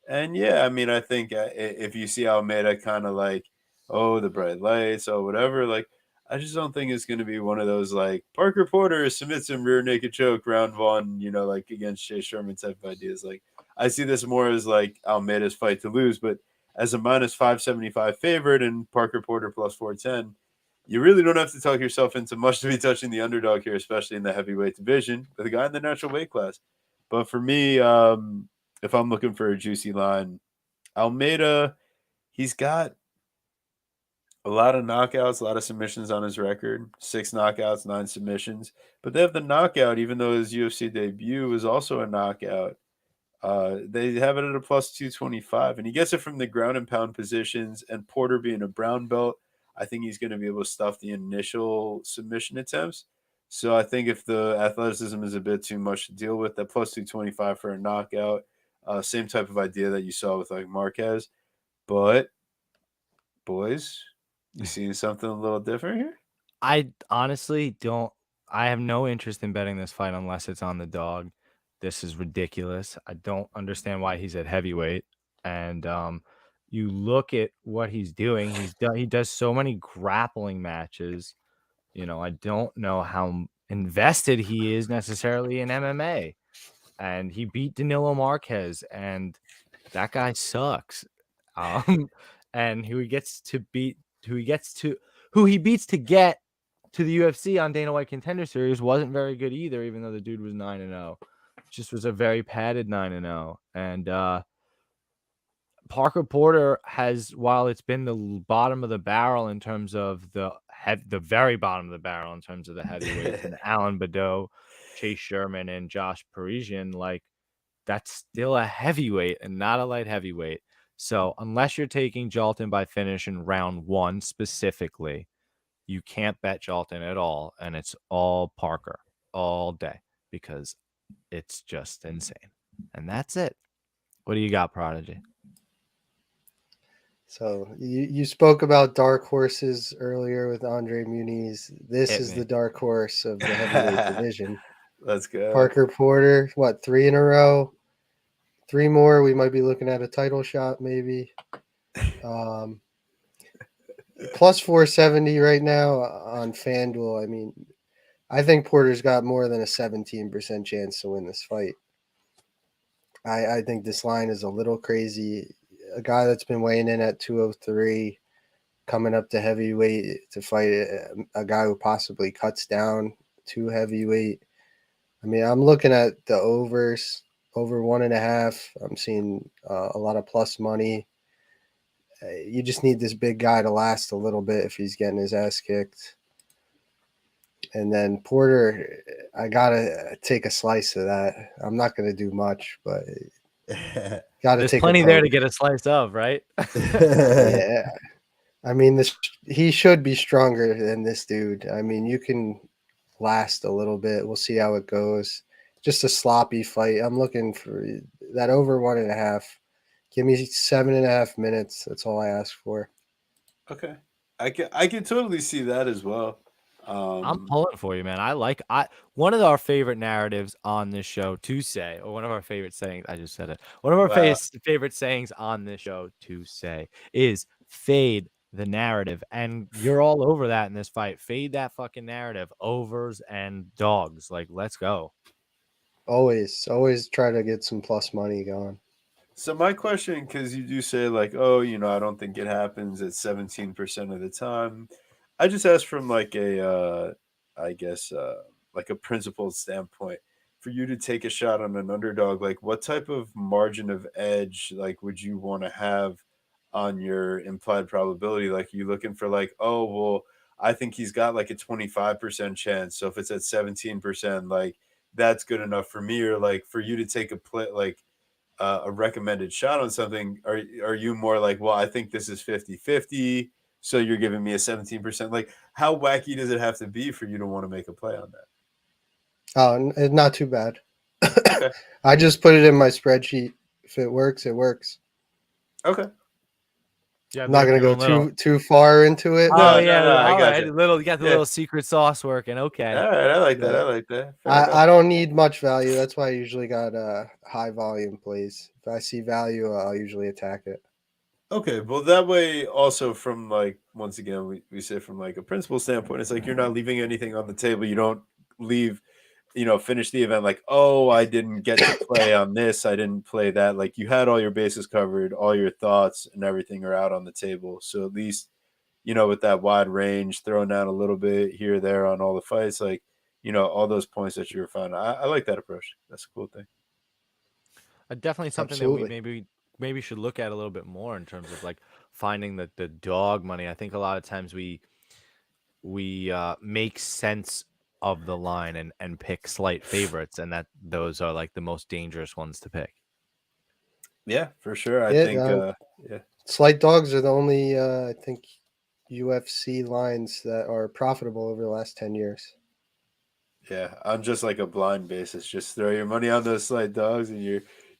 And yeah, I mean, I think if you see Almeida kind of like, oh, the bright lights or whatever, like, I just don't think it's going to be one of those like Parker Porter submits him rear naked choke round one, like against Chase Sherman type of ideas. Like, I see this more as like Almeida's fight to lose, but as a minus 575 favorite and Parker Porter plus 410, you really don't have to talk yourself into much to be touching the underdog here, especially in the heavyweight division with a guy in the natural weight class. But for me, if I'm looking for a juicy line, Almeida, he's got a lot of knockouts, a lot of submissions on his record. 6 knockouts, 9 submissions. But they have the knockout, even though his UFC debut was also a knockout. They have it at a plus 225, and he gets it from the ground and pound positions. And Porter being a brown belt, I think he's going to be able to stuff the initial submission attempts. So I think if the athleticism is a bit too much to deal with, that plus 225 for a knockout, same type of idea that you saw with like Marquez. But boys, you seeing something a little different here? I honestly don't. I have no interest in betting this fight unless it's on the dog. This is ridiculous. I don't understand why he's at heavyweight. And you look at what he's doing. He does so many grappling matches. I don't know how invested he is necessarily in MMA. And he beat Danilo Marquez, and that guy sucks. And who he beats to get to the UFC on Dana White Contender Series wasn't very good either, even though the dude was 9-0. Just was a very padded 9-0. And Parker Porter has, while it's been the bottom of the barrel in terms of the very bottom of the barrel in terms of the heavyweights, and Alan Badeau, Chase Sherman, and Josh Parisian, like, that's still a heavyweight and not a light heavyweight. So unless you're taking Jalton by finish in round 1 specifically, you can't bet Jalton at all. And it's all Parker all day because it's just insane. And that's it. What do you got, Prodigy? So you spoke about dark horses earlier with Andre Muniz. This Hit is me. the dark horse of the heavyweight division. Let's go. Parker Porter, 3 in a row? 3 more, we might be looking at a title shot maybe. Plus 470 right now on FanDuel. I mean, I think Porter's got more than a 17% chance to win this fight. I think this line is a little crazy. A guy that's been weighing in at 203, coming up to heavyweight to fight a guy who possibly cuts down to heavyweight. I mean, I'm looking at the overs, over 1.5. I'm seeing a lot of plus money. You just need this big guy to last a little bit if he's getting his ass kicked. and then Porter, I gotta take a slice of that. I'm not gonna do much, but gotta There's take plenty a there to poke. get a slice of, right? Yeah, I mean, he should be stronger than this dude. I mean, you can last a little bit. We'll see how it goes. Just a sloppy fight. I'm looking for that over 1.5. Give me 7.5 minutes. That's all I ask for. Okay. I can totally see that as well. I'm pulling for you, man. One of our favorite narratives on this show to say, or one of our favorite sayings, I just said it. One of our Wow. favorite sayings on this show to say is fade the narrative. And you're all over that in this fight. Fade that fucking narrative. Overs and dogs. Like, let's go. Always try to get some plus money going. So my question, because you do say like, oh, I don't think it happens at 17% of the time. I just asked from like I guess, like a principled standpoint. For you to take a shot on an underdog, like what type of margin of edge, like would you want to have on your implied probability? Like you looking for like, oh, well, I think he's got like a 25% chance. So if it's at 17%, like that's good enough for me, or like for you to take a play, like a recommended shot on something, are you more like, well, I think this is 50-50, so you're giving me a 17%? Like, how wacky does it have to be for you to want to make a play on that? Oh, not too bad. Okay. I just put it in my spreadsheet. If it works, it works. Okay. Yeah, I'm not gonna your go own little. too far into it. Oh No, But no, yeah, no, I all got right. you. You got the Yeah. little secret sauce working. Okay. All right, I like that. I but like that. Fair enough. I don't need much value. That's why I usually got high volume plays. If I see value, I'll usually attack it. Okay, well, that way also from like, once again, we say from like a principle standpoint, it's like you're not leaving anything on the table. You don't leave, finish the event like, oh, I didn't get to play on this, I didn't play that. Like you had all your bases covered, all your thoughts and everything are out on the table. So at least, with that wide range, throwing down a little bit here, there on all the fights, like, all those points that you were finding. I like that approach. That's a cool thing. Definitely something that we Absolutely. maybe should look at a little bit more in terms of like finding the dog money. I think a lot of times we make sense of the line and pick slight favorites, and that those are like the most dangerous ones to pick. Yeah, for sure. I Yeah, think, yeah. slight dogs are the only I think UFC lines that are profitable over the last 10 years. Yeah, on just like a blind basis, just throw your money on those slight dogs, and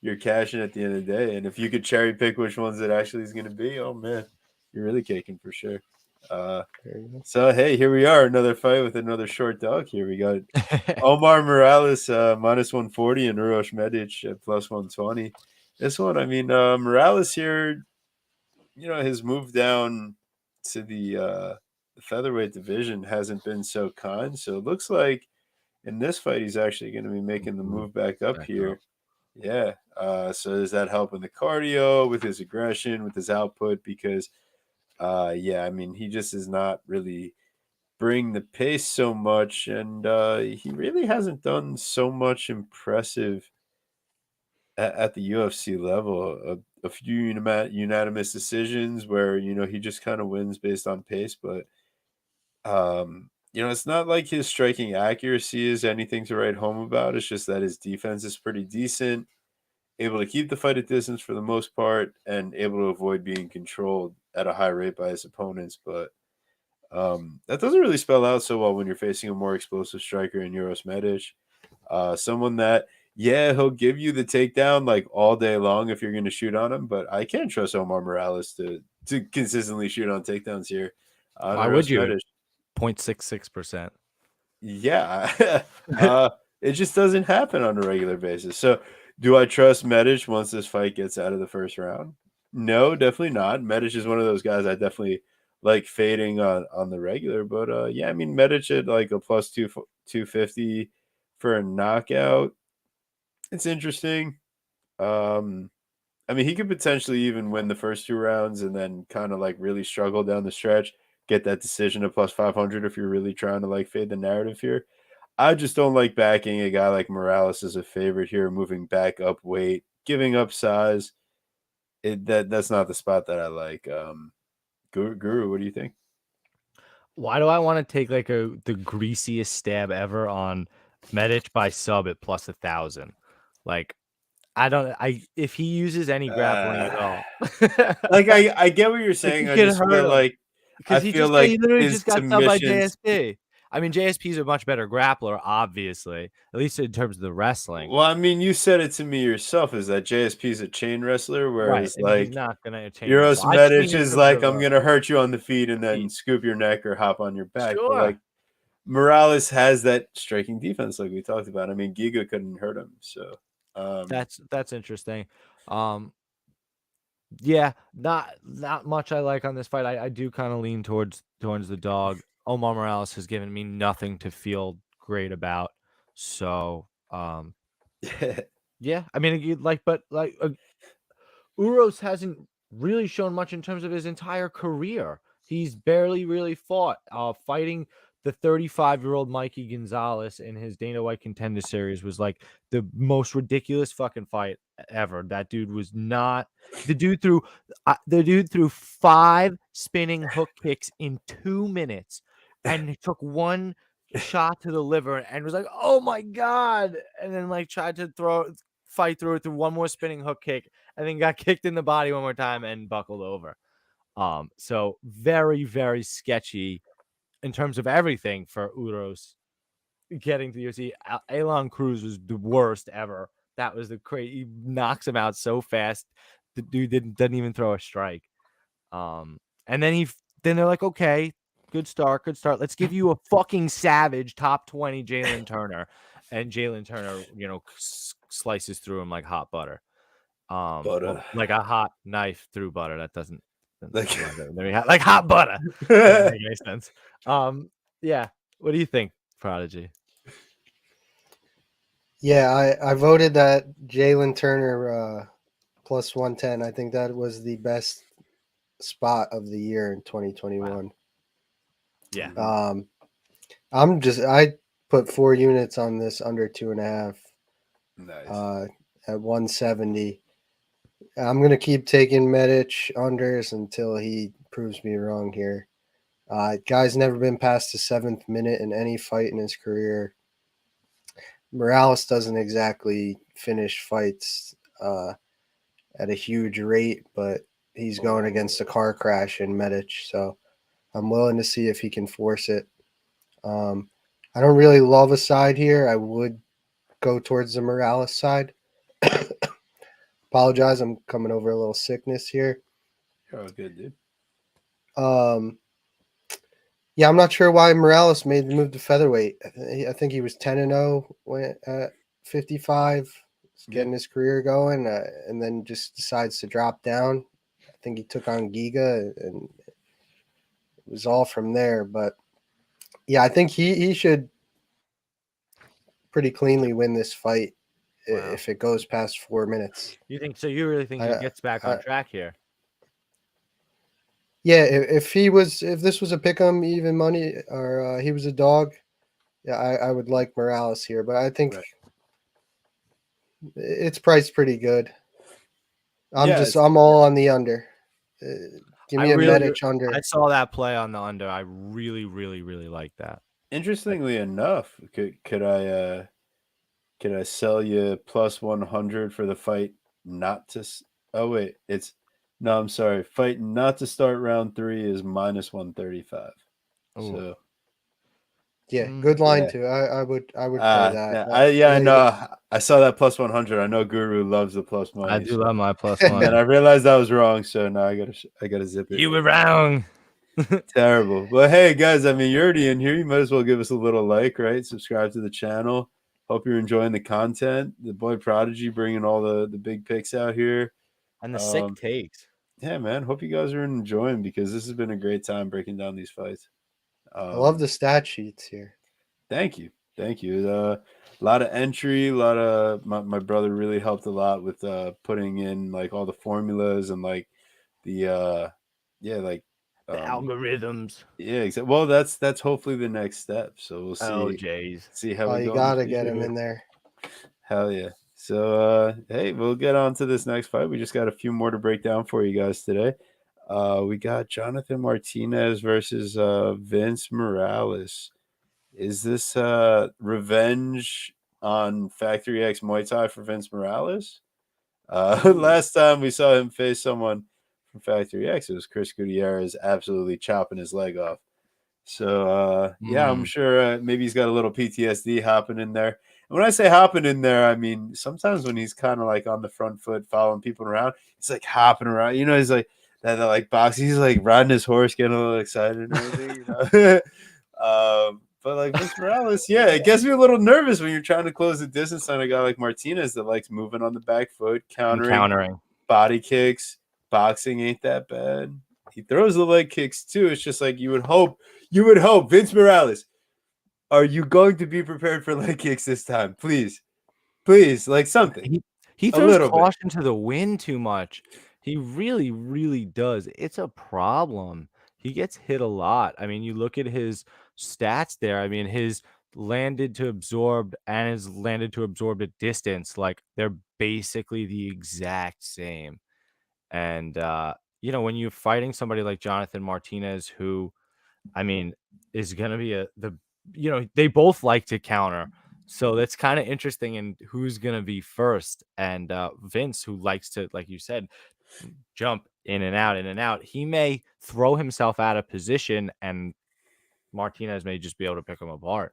you're cashing at the end of the day. And if you could cherry pick which ones it actually is going to be, oh man, you're really caking for sure. Uh, There you go. so hey, here we are, another fight with another short dog. Here we got Omar Morales minus 140 and Urosh Medic at plus 120. This one, I mean, Morales here, his move down to the featherweight division hasn't been so kind. So it looks like in this fight, he's actually going to be making the move back up here. Yeah. So does that help in the cardio, with his aggression, with his output? Because, yeah, I mean, he just is not really bring the pace so much, and he really hasn't done so much impressive at the UFC level. A few unanimous decisions where he just kind of wins based on pace, but it's not like his striking accuracy is anything to write home about. It's just that his defense is pretty decent, able to keep the fight at distance for the most part, and able to avoid being controlled at a high rate by his opponents. But that doesn't really spell out so well when you're facing a more explosive striker in Euros Medic. Someone that, yeah, he'll give you the takedown like all day long if you're going to shoot on him, but I can't trust Omar Morales to consistently shoot on takedowns here. Why would Euros you? Medic. 0.66%. Yeah. It just doesn't happen on a regular basis. So, do I trust Medic once this fight gets out of the first round? No, definitely not. Medic is one of those guys I definitely like fading on the regular. But yeah, I mean, Medic at like a plus 250 for a knockout. It's interesting. I mean, he could potentially even win the first two rounds and then kind of like really struggle down the stretch, get that decision at plus 500 if you're really trying to like fade the narrative here. I just don't like backing a guy like Morales as a favorite here, moving back up weight, giving up size. That's not the spot that I like. Guru, what do you think? Why do I want to take like the greasiest stab ever on Medic by sub at plus 1,000? Like, if he uses any grappling at all, Like I get what you're like saying. he I could just hurt feel him like because he like literally his just got subbed by submissions. JSP. I mean, JSP is a much better grappler, obviously, at least in terms of the wrestling. Well, I mean, you said it to me yourself. Is that JSP is a chain wrestler, Right, whereas and he's like not gonna chain Euros wrestle. I just mean Medic in is terms like, of I'm gonna hurt you on the feet and then feet. scoop your neck or hop on your back. But Sure. like Morales has that striking defense, like we talked about. I mean, Giga couldn't hurt him, so That's interesting. Yeah, not much I like on this fight. I do kind of lean towards the dog. Omar Morales has given me nothing to feel great about. So, yeah. I mean, Uros hasn't really shown much in terms of his entire career. He's barely really fought. Fighting the 35-year-old Mikey Gonzalez in his Dana White Contender Series was like the most ridiculous fucking fight ever. That dude was not the dude threw 5 spinning hook kicks in 2 minutes, and he took one shot to the liver and was like, "Oh my god!" And then like tried to fight through it through one more spinning hook kick, and then got kicked in the body one more time and buckled over. So very, very sketchy in terms of everything for Uros getting to the UFC. Elon Cruz was the worst ever. That was the crazy. He knocks him out so fast. The dude doesn't even throw a strike. And then they're like, okay, good start. Let's give you a fucking savage top 20 Jalen Turner, and Jalen Turner, slices through him like hot butter. but Like a hot knife through butter. That doesn't like like hot butter. Doesn't make any sense. Yeah. What do you think, Prodigy? Yeah, I voted that Jalen Turner plus 110. I think that was the best spot of the year in 2021. Wow. Yeah. I put 4 units on this under 2.5. nice. At 170. I'm gonna keep taking Medic unders until he proves me wrong here. Guy's never been past the 7th minute in any fight in his career. Morales doesn't exactly finish fights at a huge rate, but he's going against a car crash in Medic, so I'm willing to see if he can force it. I don't really love a side here. I would go towards the Morales side. Apologize, I'm coming over a little sickness here. You're all good, dude. Yeah, I'm not sure why Morales made the move to featherweight. I think he was 10-0 at 55, getting his career going, and then just decides to drop down. I think he took on Giga, and it was all from there. But yeah, I think he should pretty cleanly win this fight if it goes past 4 minutes. You think so? You really think he gets back on track here? Yeah, if this was a pick'em even money, or he was a dog, yeah, I would like Morales here, but I think it's priced pretty good. I'm all on the under. Give me a Medic under. I saw that play on the under. I really, really, really like that. Interestingly enough, could I sell you plus 100 for the fight not to? Oh wait, no. I'm sorry. Fight not to start round 3 is minus 135. Ooh. So yeah, good line too. I would play that. I know. I saw that plus 100. I know Guru loves the plus money. I do love my plus one. And I realized I was wrong, so now I gotta zip it. You were wrong. Terrible. But hey, guys, I mean, you're already in here. You might as well give us a little like, right? Subscribe to the channel. Hope you're enjoying the content. The boy Prodigy bringing all the big picks out here. And the sick takes. Yeah, man. Hope you guys are enjoying, because this has been a great time breaking down these fights. I love the stat sheets here. Thank you. A lot of entry. A lot of my brother really helped a lot with putting in like all the formulas and like the algorithms. Yeah, exactly. Well, that's hopefully the next step. So we'll see. Oh, jeez. See how we you go. gotta get him in there. Hell yeah. So hey, we'll get on to this next fight. We just got a few more to break down for you guys today. We got Jonathan Martinez versus Vince Morales. Is this revenge on Factory X Muay Thai for Vince Morales? Last time we saw him face someone from Factory X, it was Chris Gutierrez absolutely chopping his leg off. So yeah, I'm sure maybe he's got a little PTSD hopping in there. And when I say hopping in there, I mean sometimes when he's kind of like on the front foot, following people around, he's like hopping around. You know, he's like that like boxing. He's like riding his horse, getting a little excited and everything. You know, but like Vince Morales, yeah, it gets me a little nervous when you're trying to close the distance on a guy like Martinez that likes moving on the back foot, countering. Body kicks. Boxing ain't that bad. He throws the leg kicks too. It's just like you would hope, Vince Morales, are you going to be prepared for leg kicks this time? Please, like something. He throws caution to the wind too much. He really, really does. It's a problem. He gets hit a lot. I mean, you look at his stats there. I mean, his landed to absorbed and his landed to absorbed at distance, like they're basically the exact same. And you know, when you're fighting somebody like Jonathan Martinez, who, I mean, is gonna be they both like to counter. So that's kind of interesting in who's gonna be first. And Vince, who likes to, like you said, jump in and out, he may throw himself out of position and Martinez may just be able to pick him apart.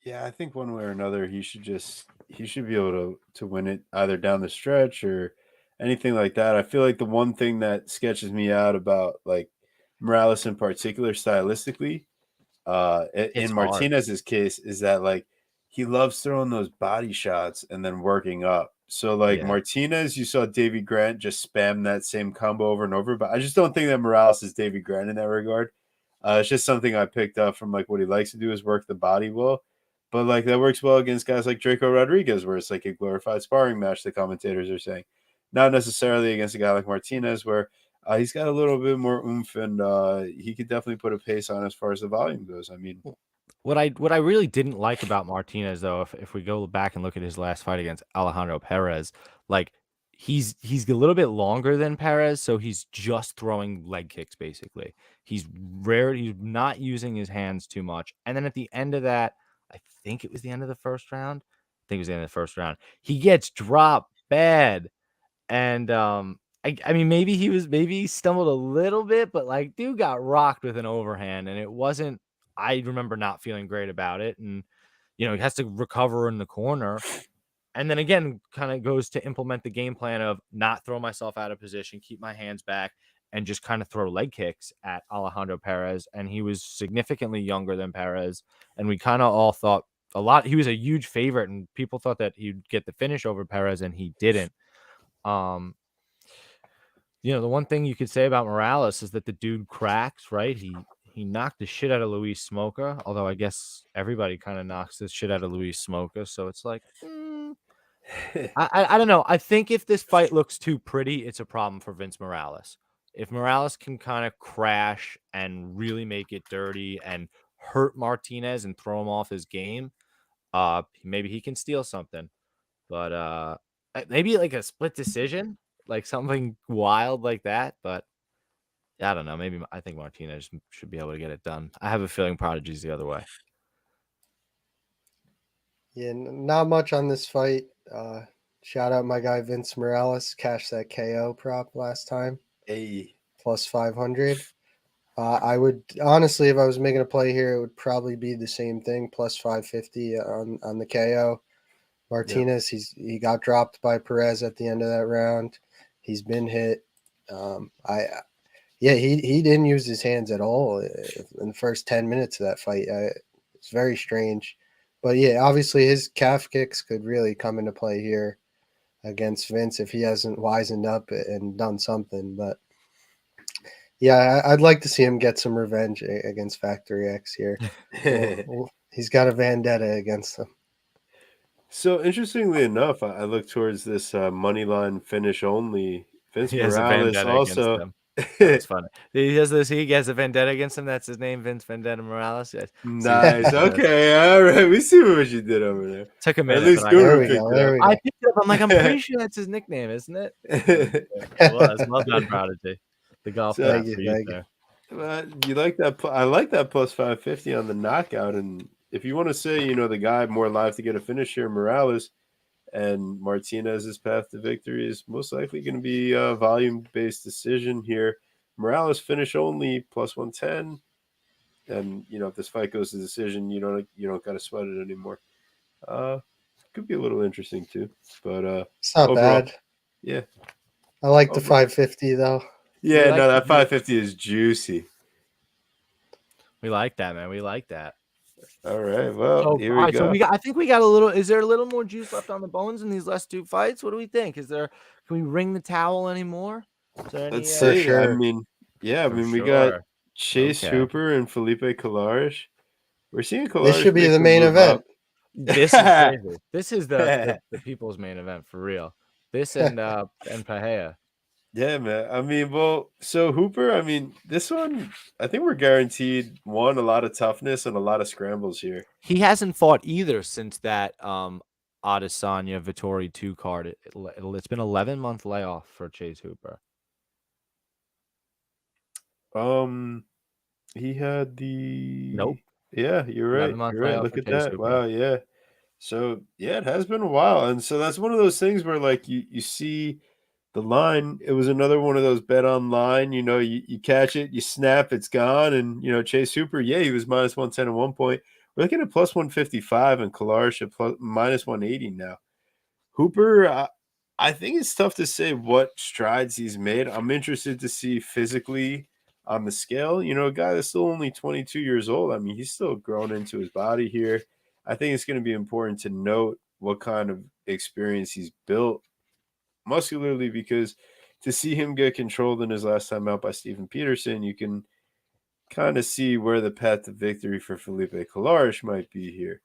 Yeah, I think one way or another he should be able to win it either down the stretch or anything like that. I feel like the one thing that sketches me out about like Morales in particular stylistically, in Martinez's case, is that like he loves throwing those body shots and then working up. So like Martinez, you saw Davy Grant just spam that same combo over and over, but I just don't think that Morales is Davy Grant in that regard. It's just something I picked up from like what he likes to do is work the body well. But like that works well against guys like Draco Rodriguez, where it's like a glorified sparring match, the commentators are saying. Not necessarily against a guy like Martinez, where he's got a little bit more oomph and he could definitely put a pace on as far as the volume goes. I mean, what I really didn't like about Martinez, though, if we go back and look at his last fight against Alejandro Perez, like he's a little bit longer than Perez, so he's just throwing leg kicks basically. He's not using his hands too much. And then at the end of that, I think it was the end of the first round. I think it was the end of the first round. He gets dropped bad. And I mean maybe he stumbled a little bit, but like dude got rocked with an overhand and it wasn't, I remember not feeling great about it. And you know, he has to recover in the corner. And then again, kind of goes to implement the game plan of not throw myself out of position, keep my hands back, and just kind of throw leg kicks at Alejandro Perez. And he was significantly younger than Perez. And we kind of all thought he was a huge favorite, and people thought that he'd get the finish over Perez, and he didn't. You know, the one thing you could say about Morales is that the dude cracks, right? He knocked the shit out of Luis Smoka, although I guess everybody kind of knocks the shit out of Luis Smoka. So it's like, I don't know. I think if this fight looks too pretty, it's a problem for Vince Morales. If Morales can kind of crash and really make it dirty and hurt Martinez and throw him off his game, maybe he can steal something. But maybe like a split decision, like something wild like that. But I don't know. Maybe I think Martinez should be able to get it done. I have a feeling Prodigy's the other way. Yeah, not much on this fight. Shout out my guy Vince Morales, cashed that KO prop last time. Hey. Plus 500. I would honestly, if I was making a play here, it would probably be the same thing, plus 550 on the KO. Martinez, he got dropped by Perez at the end of that round. He's been hit. He didn't use his hands at all in the first 10 minutes of that fight. It's very strange. But yeah, obviously his calf kicks could really come into play here against Vince if he hasn't wisened up and done something. But yeah, I'd like to see him get some revenge against Factory X here. He's got a vendetta against them. So interestingly enough, I look towards this money line finish only. Vince Morales also That's funny. He has this. He has a vendetta against him. That's his name, Vince Vendetta Morales. Yes. Nice. Okay. All right. We see what you did over there. Took a Or minute, at least but There Guru we picked go. it There up. we go. I picked it up. I'm like, I'm pretty sure that's his nickname, isn't it? It was. Well done, Prodigy. The golf So- clap Thank you, for you, thank you. sir. You like that? I like that plus 550 on the knockout. And if you want to say, you know, the guy more live to get a finish here, Morales, and Martinez's path to victory is most likely going to be a volume-based decision here. Morales finish only plus 110, and you know if this fight goes to decision, you don't got to sweat it anymore. Could be a little interesting too, but It's not overall, bad. yeah, I like the Over- 550 though. yeah, We like no, the that 550 is juicy. We like that, man. We like that. All right, well, So, here all we right, so go. we got. I think we got a little. Is there a little more juice left on the bones in these last two fights? What do we think? Is there? Can we ring the towel anymore? Is there any? Let's For see. I sure. mean, yeah, I For mean, we got sure. Chase Okay. Hooper and Felipe Colares. We're seeing Colares. This should be make the a main move event. up. This is crazy. This is the people's main event for real. This and Pahea. Yeah, man. I mean, well, so Hooper, I mean, this one, I think we're guaranteed one, a lot of toughness and a lot of scrambles here. He hasn't fought either since that Adesanya Vittori 2 card. It's been 11-month layoff for Chase Hooper. He had the Nope. Yeah, you're right. 11-month You're right. layoff Look for at Chase that. Hooper. Wow, yeah. So yeah, it has been a while. And so that's one of those things where like you see the line, it was another one of those bet online, you know, you catch it, you snap, it's gone. And you know, Chase Hooper, yeah, he was minus 110 at one point. We're looking at plus 155 and Kalash at plus minus 180 now. Hooper, I think it's tough to say what strides he's made. I'm interested to see physically on the scale. You know, a guy that's still only 22 years old. I mean, he's still growing into his body here. I think it's going to be important to note what kind of experience he's built muscularly, because to see him get controlled in his last time out by Steven Peterson, you can kind of see where the path to victory for Felipe Colares might be here.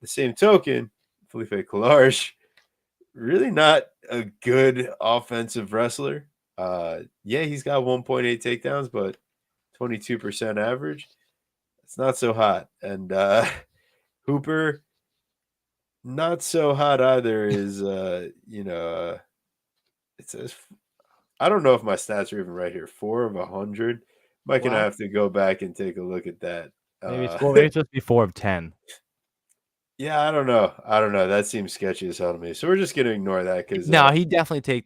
The same token, Felipe Colares, really not a good offensive wrestler. Yeah, he's got 1.8 takedowns, but 22% average. It's not so hot. And Hooper, not so hot either. Is it says, I don't know if my stats are even right here. 4 of 100. Might gonna Wow. have to go back and take a look at that. Maybe it's maybe it's supposed to be 4 of 10. Yeah, I don't know. That seems sketchy as hell to me. So we're just gonna ignore that because No, he definitely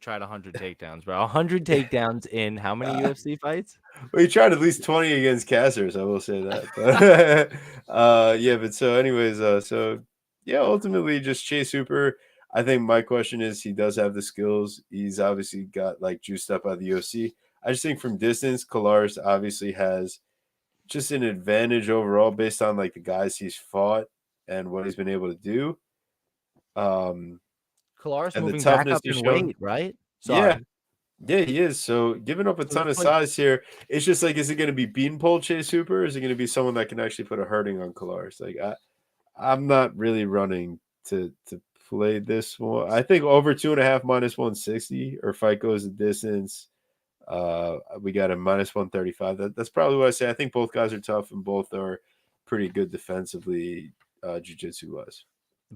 tried 100 takedowns, bro. 100 takedowns in how many UFC fights? well, he tried at least 20 against Cassers, I will say that. But yeah, but so anyways, so yeah, ultimately just Chase Hooper. I think my question is he does have the skills. He's obviously got like juiced up out of the UFC. I just think from distance, Kolaris obviously has just an advantage overall based on like the guys he's fought and what he's been able to do. Kolaris And the moving back toughness up he's in shown. weight, right? Yeah. Sorry. Yeah, he is. So giving up a So ton of that's like size here, it's just like, is it going to be beanpole Chase Hooper? Or is it going to be someone that can actually put a hurting on Kolaris? Like I'm not really running to play this one. I think over 2.5 minus 160 or fight goes the distance. We got a minus 135. That's probably what I say. I think both guys are tough and both are pretty good defensively, jiu-jitsu wise.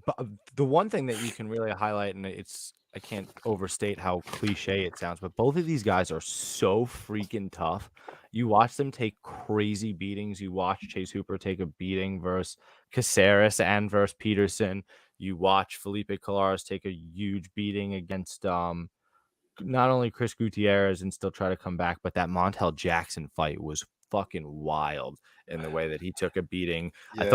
But the one thing that you can really highlight, and I can't overstate how cliche it sounds, but both of these guys are so freaking tough. You watch them take crazy beatings. You watch Chase Hooper take a beating versus Caceres and versus Peterson. You watch Felipe Colares take a huge beating against not only Chris Gutierrez and still try to come back, but that Montel Jackson fight was fucking wild in the way that he took a beating. Yes.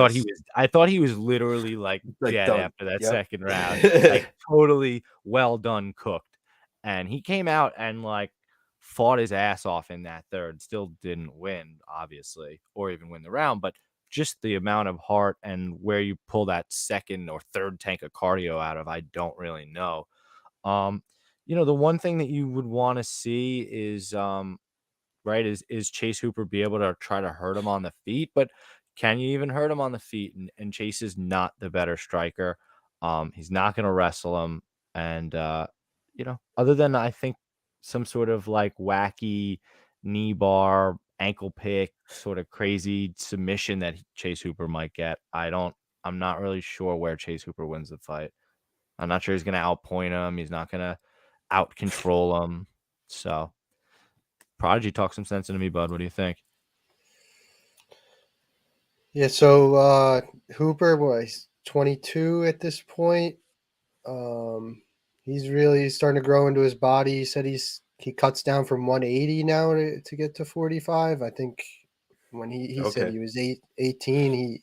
I thought he was literally like dead done. after that Yep. second round. Like totally well done cooked. And he came out and like fought his ass off in that third. Still didn't win, obviously, or even win the round, but just the amount of heart and where you pull that second or third tank of cardio out of, I don't really know. The one thing that you would want to see is right is Chase Hooper be able to try to hurt him on the feet, but can you even hurt him on the feet? And Chase is not the better striker. He's not going to wrestle him, and other than I think some sort of like wacky knee bar, ankle pick, sort of crazy submission that Chase Hooper might get. I'm not really sure where Chase Hooper wins the fight. I'm not sure he's going to outpoint him. He's not going to out control him. So, Prodigy, talk some sense into me, bud. What do you think? Yeah, so Hooper was 22 at this point. He's really starting to grow into his body. He said he cuts down from 180 now to get to 45. I think when he said Okay. he was 18,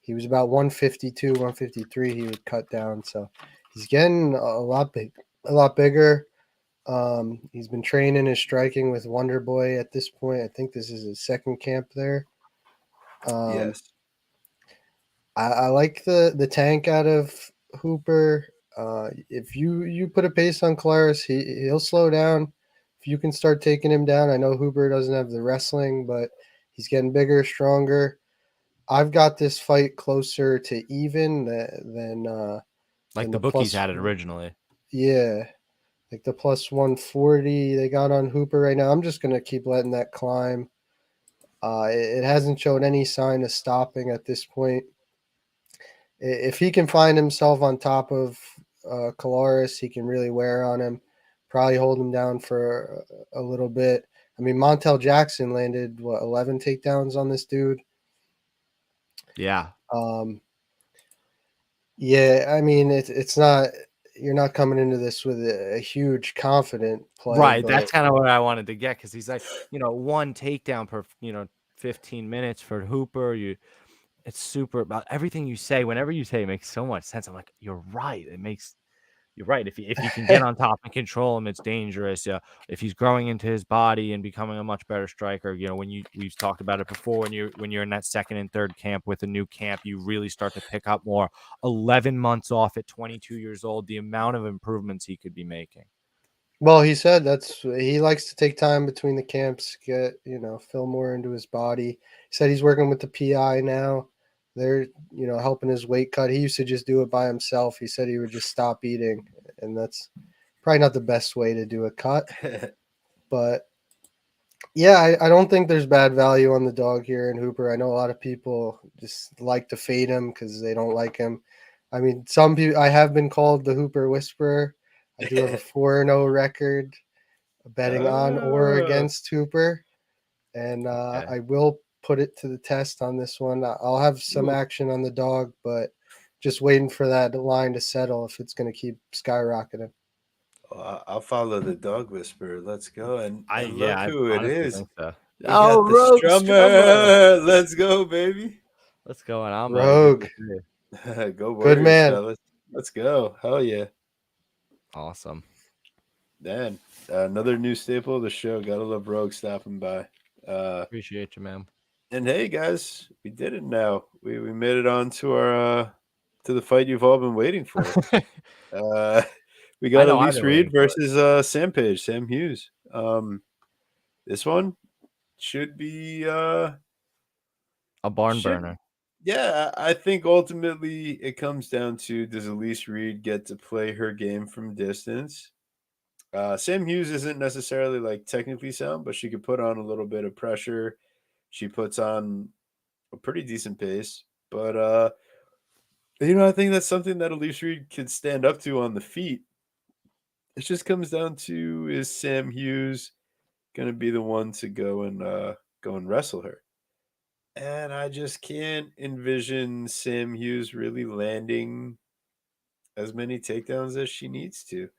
he was about 152, 153 he would cut down. So he's getting a lot bigger. He's been training his striking with Wonder Boy at this point. I think this is his second camp there. Yes. I like the tank out of Hooper. If you put a pace on Claris, he'll slow down. If you can start taking him down, I know Hooper doesn't have the wrestling, but he's getting bigger, stronger. I've got this fight closer to even than Like than the the bookies plus. had it originally. Yeah, like the plus 140 they got on Hooper right now. I'm just gonna keep letting that climb. It hasn't shown any sign of stopping at this point. If he can find himself on top of Kalaris, he can really wear on him, probably hold him down for a little bit. I mean, Montel Jackson landed 11 takedowns on this dude. Yeah. Yeah, I mean it's not, you're not coming into this with a huge confident play, Right. but That's kind of what I wanted to get because he's like, one takedown per, 15 minutes for Hooper. It's super about everything you say. Whenever you say it makes so much sense. I'm like, you're right. You're right. If you can get on top and control him, it's dangerous. If he's growing into his body and becoming a much better striker, we've talked about it before. When you're in that second and third camp with a new camp, you really start to pick up more. 11 months off at 22 years old, the amount of improvements he could be making. well, he said he likes to take time between the camps, get fill more into his body. He said he's working with the PI now. They're helping his weight cut. He used to just do it by himself. He said he would just stop eating, and that's probably not the best way to do a cut. But yeah, I don't think there's bad value on the dog here in Hooper. I know a lot of people just like to fade him because they don't like him. I mean, some people, I have been called the Hooper Whisperer. I do have a 4-0 record betting on or against Hooper, and Okay. I will put it to the test on this one. I'll have some action on the dog, but just waiting for that line to settle if it's going to keep skyrocketing. I'll follow the dog whisperer. Let's go. And look I who it honestly is. think so. We got the Rogue strummer. Let's go, baby. Let's go. And I'm Rogue, Go Warriors, good man. fellas. Let's go. Hell yeah. Awesome. Man, another new staple of the show. Gotta love Rogue stopping by. Appreciate you, man. And hey, guys, we did it now. We made it on to our to the fight you've all been waiting for. We got Elise Reed versus Sam Page, Sam Hughes. This one should be a barn burner. Yeah, I think ultimately it comes down to, does Elise Reed get to play her game from distance? Sam Hughes isn't necessarily like technically sound, but she could put on a little bit of pressure. She puts on a pretty decent pace, but I think that's something that Elise Reed could stand up to on the feet. It just comes down to, is Sam Hughes going to be the one to go and wrestle her? And I just can't envision Sam Hughes really landing as many takedowns as she needs to,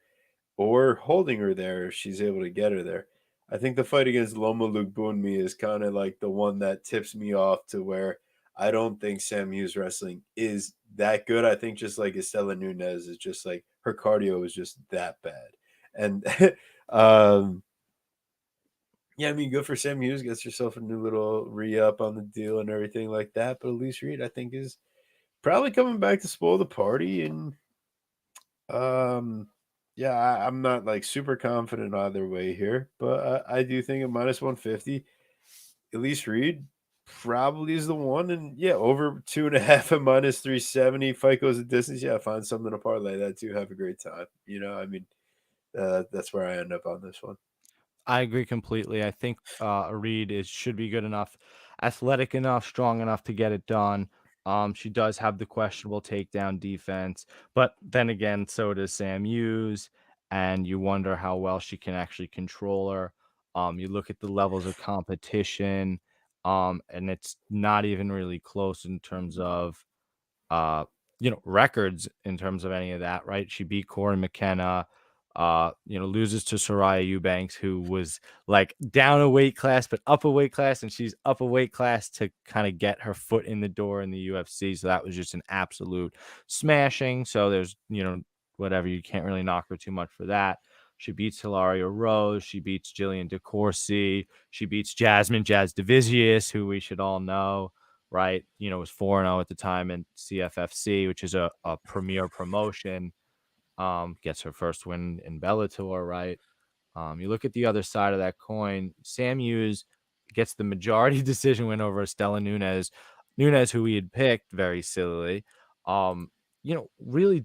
or holding her there if she's able to get her there. I think the fight against Loma Lugbunmi is kind of like the one that tips me off to where I don't think Sam Hughes wrestling is that good. I think just like Estela Nunez is just like, her cardio is just that bad. And yeah, I mean, good for Sam Hughes. Gets herself a new little re-up on the deal and everything like that. But Elise Reed, I think, is probably coming back to spoil the party. And yeah, I'm not like super confident either way here, but I do think at minus 150, Elise Reed probably is the one. And yeah, over 2.5 at minus 370. Fight goes the distance. Yeah, find something to parlay that too. Have a great time. I mean, that's where I end up on this one. I agree completely. I think Reed should be good enough, athletic enough, strong enough to get it done. She does have the questionable takedown defense, but then again, so does Sam Hughes, and you wonder how well she can actually control her. You look at the levels of competition, and it's not even really close in terms of uh, records in terms of any of that, right? She beat Corey McKenna, loses to Soraya Eubanks, who was like down a weight class, but up a weight class, and she's up a weight class to kind of get her foot in the door in the UFC. So that was just an absolute smashing. So there's, whatever, you can't really knock her too much for that. She beats Hilaria Rose. She beats Jillian DeCourcy. She beats Jasmine Jazz Divisius, who we should all know, right? Was 4-0 at the time in CFFC, which is a premier promotion. Gets her first win in Bellator, right? You look at the other side of that coin. Sam Hughes gets the majority decision win over Estela Nunes. Nunes, who we had picked very sillily, really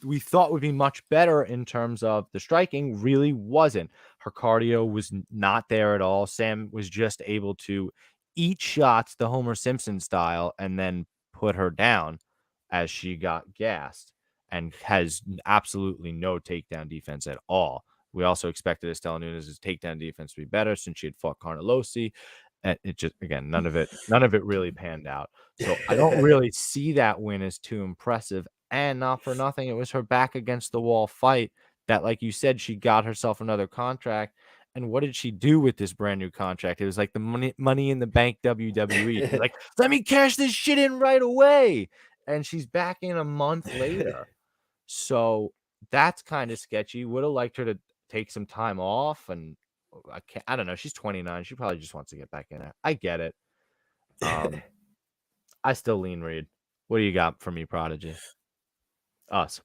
we thought would be much better in terms of the striking. Really wasn't. Her cardio was not there at all. Sam was just able to eat shots the Homer Simpson style and then put her down as she got gassed, and has absolutely no takedown defense at all. We also expected Estela Nunes' takedown defense to be better since she had fought Carnelossi. And it just, again, none of it really panned out. So I don't really see that win as too impressive. And not for nothing, it was her back against the wall fight that, like you said, she got herself another contract. And what did she do with this brand new contract? It was like the money in the bank WWE. She's like, let me cash this shit in right away. And she's back in a month later. So that's kind of sketchy. Would have liked her to take some time off, and I don't know. She's 29. She probably just wants to get back in it. I get it. I still lean Reed. What do you got for me, Prodigy? Us.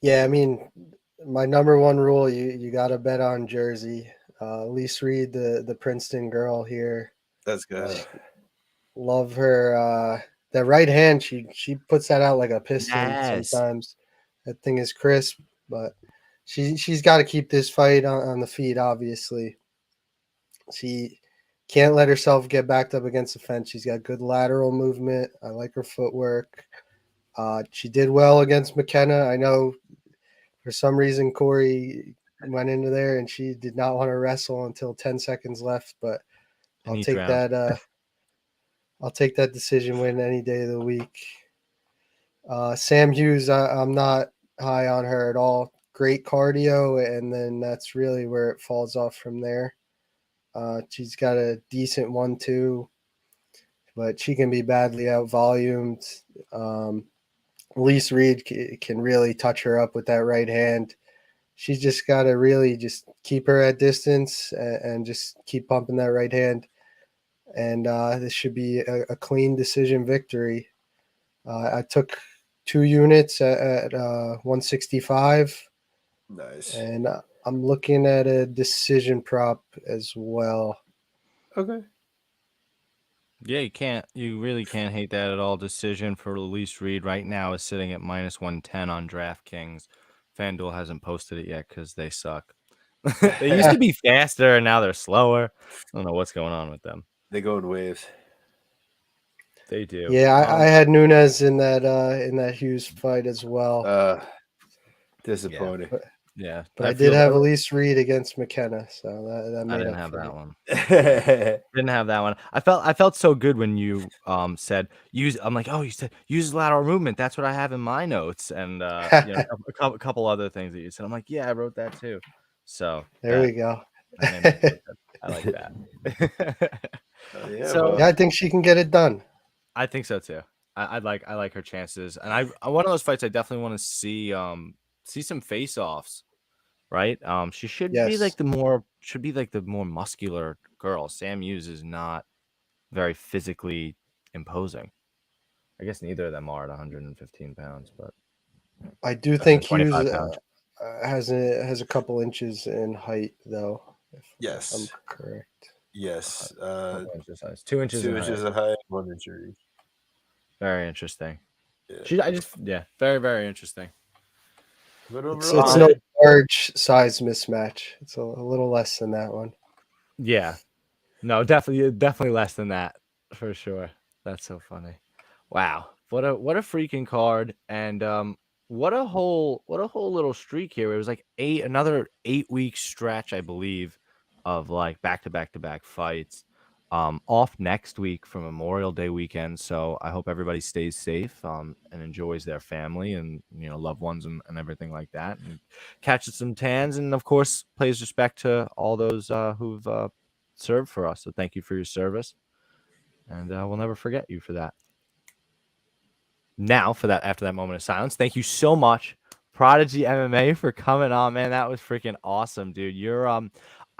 Yeah, I mean, my number one rule, you got to bet on Jersey. Elise Reed, the Princeton girl here. That's good. Love her. That right hand, she puts that out like a piston Yes. sometimes. That thing is crisp, but she's got to keep this fight on the feet, obviously. She can't let herself get backed up against the fence. She's got good lateral movement. I like her footwork. She did well against McKenna. I know for some reason Corey went into there and she did not want to wrestle until 10 seconds left, but I'll take that. I'll take that decision win any day of the week. Sam Hughes, I'm not high on her at all. Great cardio, and then that's really where it falls off from there. She's got a decent 1-2, but she can be badly out-volumed. Elise Reed can really touch her up with that right hand. She's just got to really just keep her at distance and just keep pumping that right hand. And this should be a clean decision victory. I took 2 units at 165. Nice. And I'm looking at a decision prop as well. Okay. Yeah, you really can't hate that at all. Decision for Elise Reed right now is sitting at -110 on DraftKings. FanDuel hasn't posted it yet because they suck. They used to be faster and now they're slower. I don't know what's going on with them. They go in waves. They do. Yeah, I had Nunes in that Hughes fight as well. Disappointing. Yeah, but I did have Elise Reed against McKenna, so that made I didn't up have for that it. one. Didn't have that one. I felt so good when you said use. I'm like, oh, you said use lateral movement. That's what I have in my notes, and a couple other things that you said. I'm like, yeah, I wrote that too. So there we go. That made me feel good. I like that. Yeah, I think she can get it done. I think so too. I like her chances, and I one of those fights I definitely want to see some face-offs. Right? She should be like the more muscular girl. Sam Hughes is not very physically imposing. I guess neither of them are at 115 pounds, but I do think Hughes has a couple inches in height, though. Yes, I'm correct. Yes, 2 inches. 2 inches of height, 1 inch reach. Very interesting. Yeah. Very, very interesting. But it's no large size mismatch. It's a little less than that one. Yeah. No, definitely less than that for sure. That's so funny. Wow. What a freaking card. And what a whole little streak here. It was like another 8-week stretch, I believe, of like back to back fights. Off next week for Memorial Day weekend. So I hope everybody stays safe and enjoys their family and loved ones and everything like that. And catches some tans and of course pays respect to all those who've served for us. So thank you for your service. And we'll never forget you for that. Now, after that moment of silence, thank you so much, Prodigy MMA, for coming on, man. That was freaking awesome, dude. You're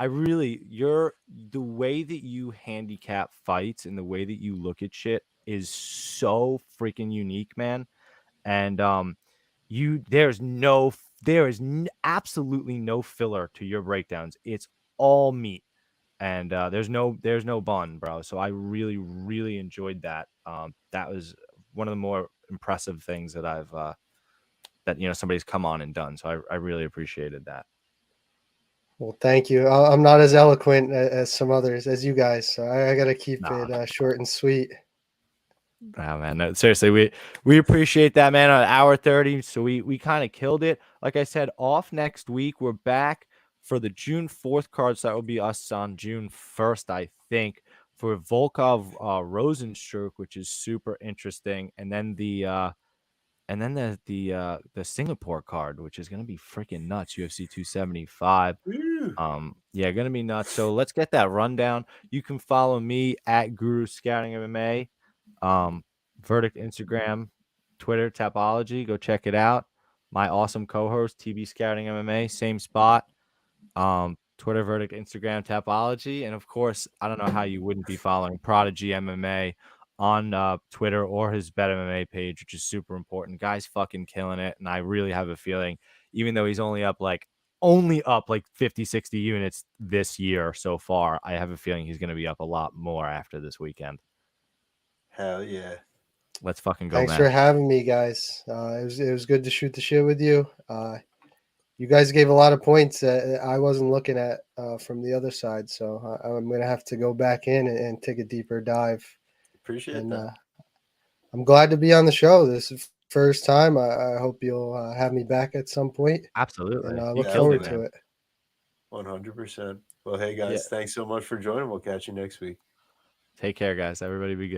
the way that you handicap fights and the way that you look at shit is so freaking unique, man. And there is absolutely no filler to your breakdowns. It's all meat. And there's no bun, bro. So I really enjoyed that. That was one of the more impressive things that I've that somebody's come on and done. So I really appreciated that. Well, thank you. I'm not as eloquent as some others, as you guys, so I got to keep it short and sweet. Oh man, no, seriously, we appreciate that, man. On hour 30, so we kind of killed it. Like I said, off next week. We're back for the June 4th card, so that will be us on June 1st, I think, for Volkov Rosenstruck, which is super interesting, and then the Singapore card, which is gonna be freaking nuts. UFC 275. Yeah, gonna be nuts. So let's get that rundown. You can follow me at Guru Scouting MMA. Verdict Instagram, Twitter, Tapology. Go check it out. My awesome co-host, TB Scouting MMA, same spot. Twitter, Verdict, Instagram, Tapology. And of course, I don't know how you wouldn't be following Prodigy MMA on Twitter or his Bet MMA page, which is super important. Guy's fucking killing it. And I really have a feeling, even though he's only up like 50, 60 units this year so far, I have a feeling he's going to be up a lot more after this weekend. Hell yeah. Let's fucking go, Thanks man. for having me, guys. It was good to shoot the shit with you. You guys gave a lot of points that I wasn't looking at from the other side, so I'm going to have to go back in and take a deeper dive. Appreciate that. I'm glad to be on the show. This is first time. I hope you'll have me back at some point. Absolutely. And I You look killed forward it, to man. it. 100%. Well, hey, guys, thanks so much for joining. We'll catch you next week. Take care, guys. Everybody be good.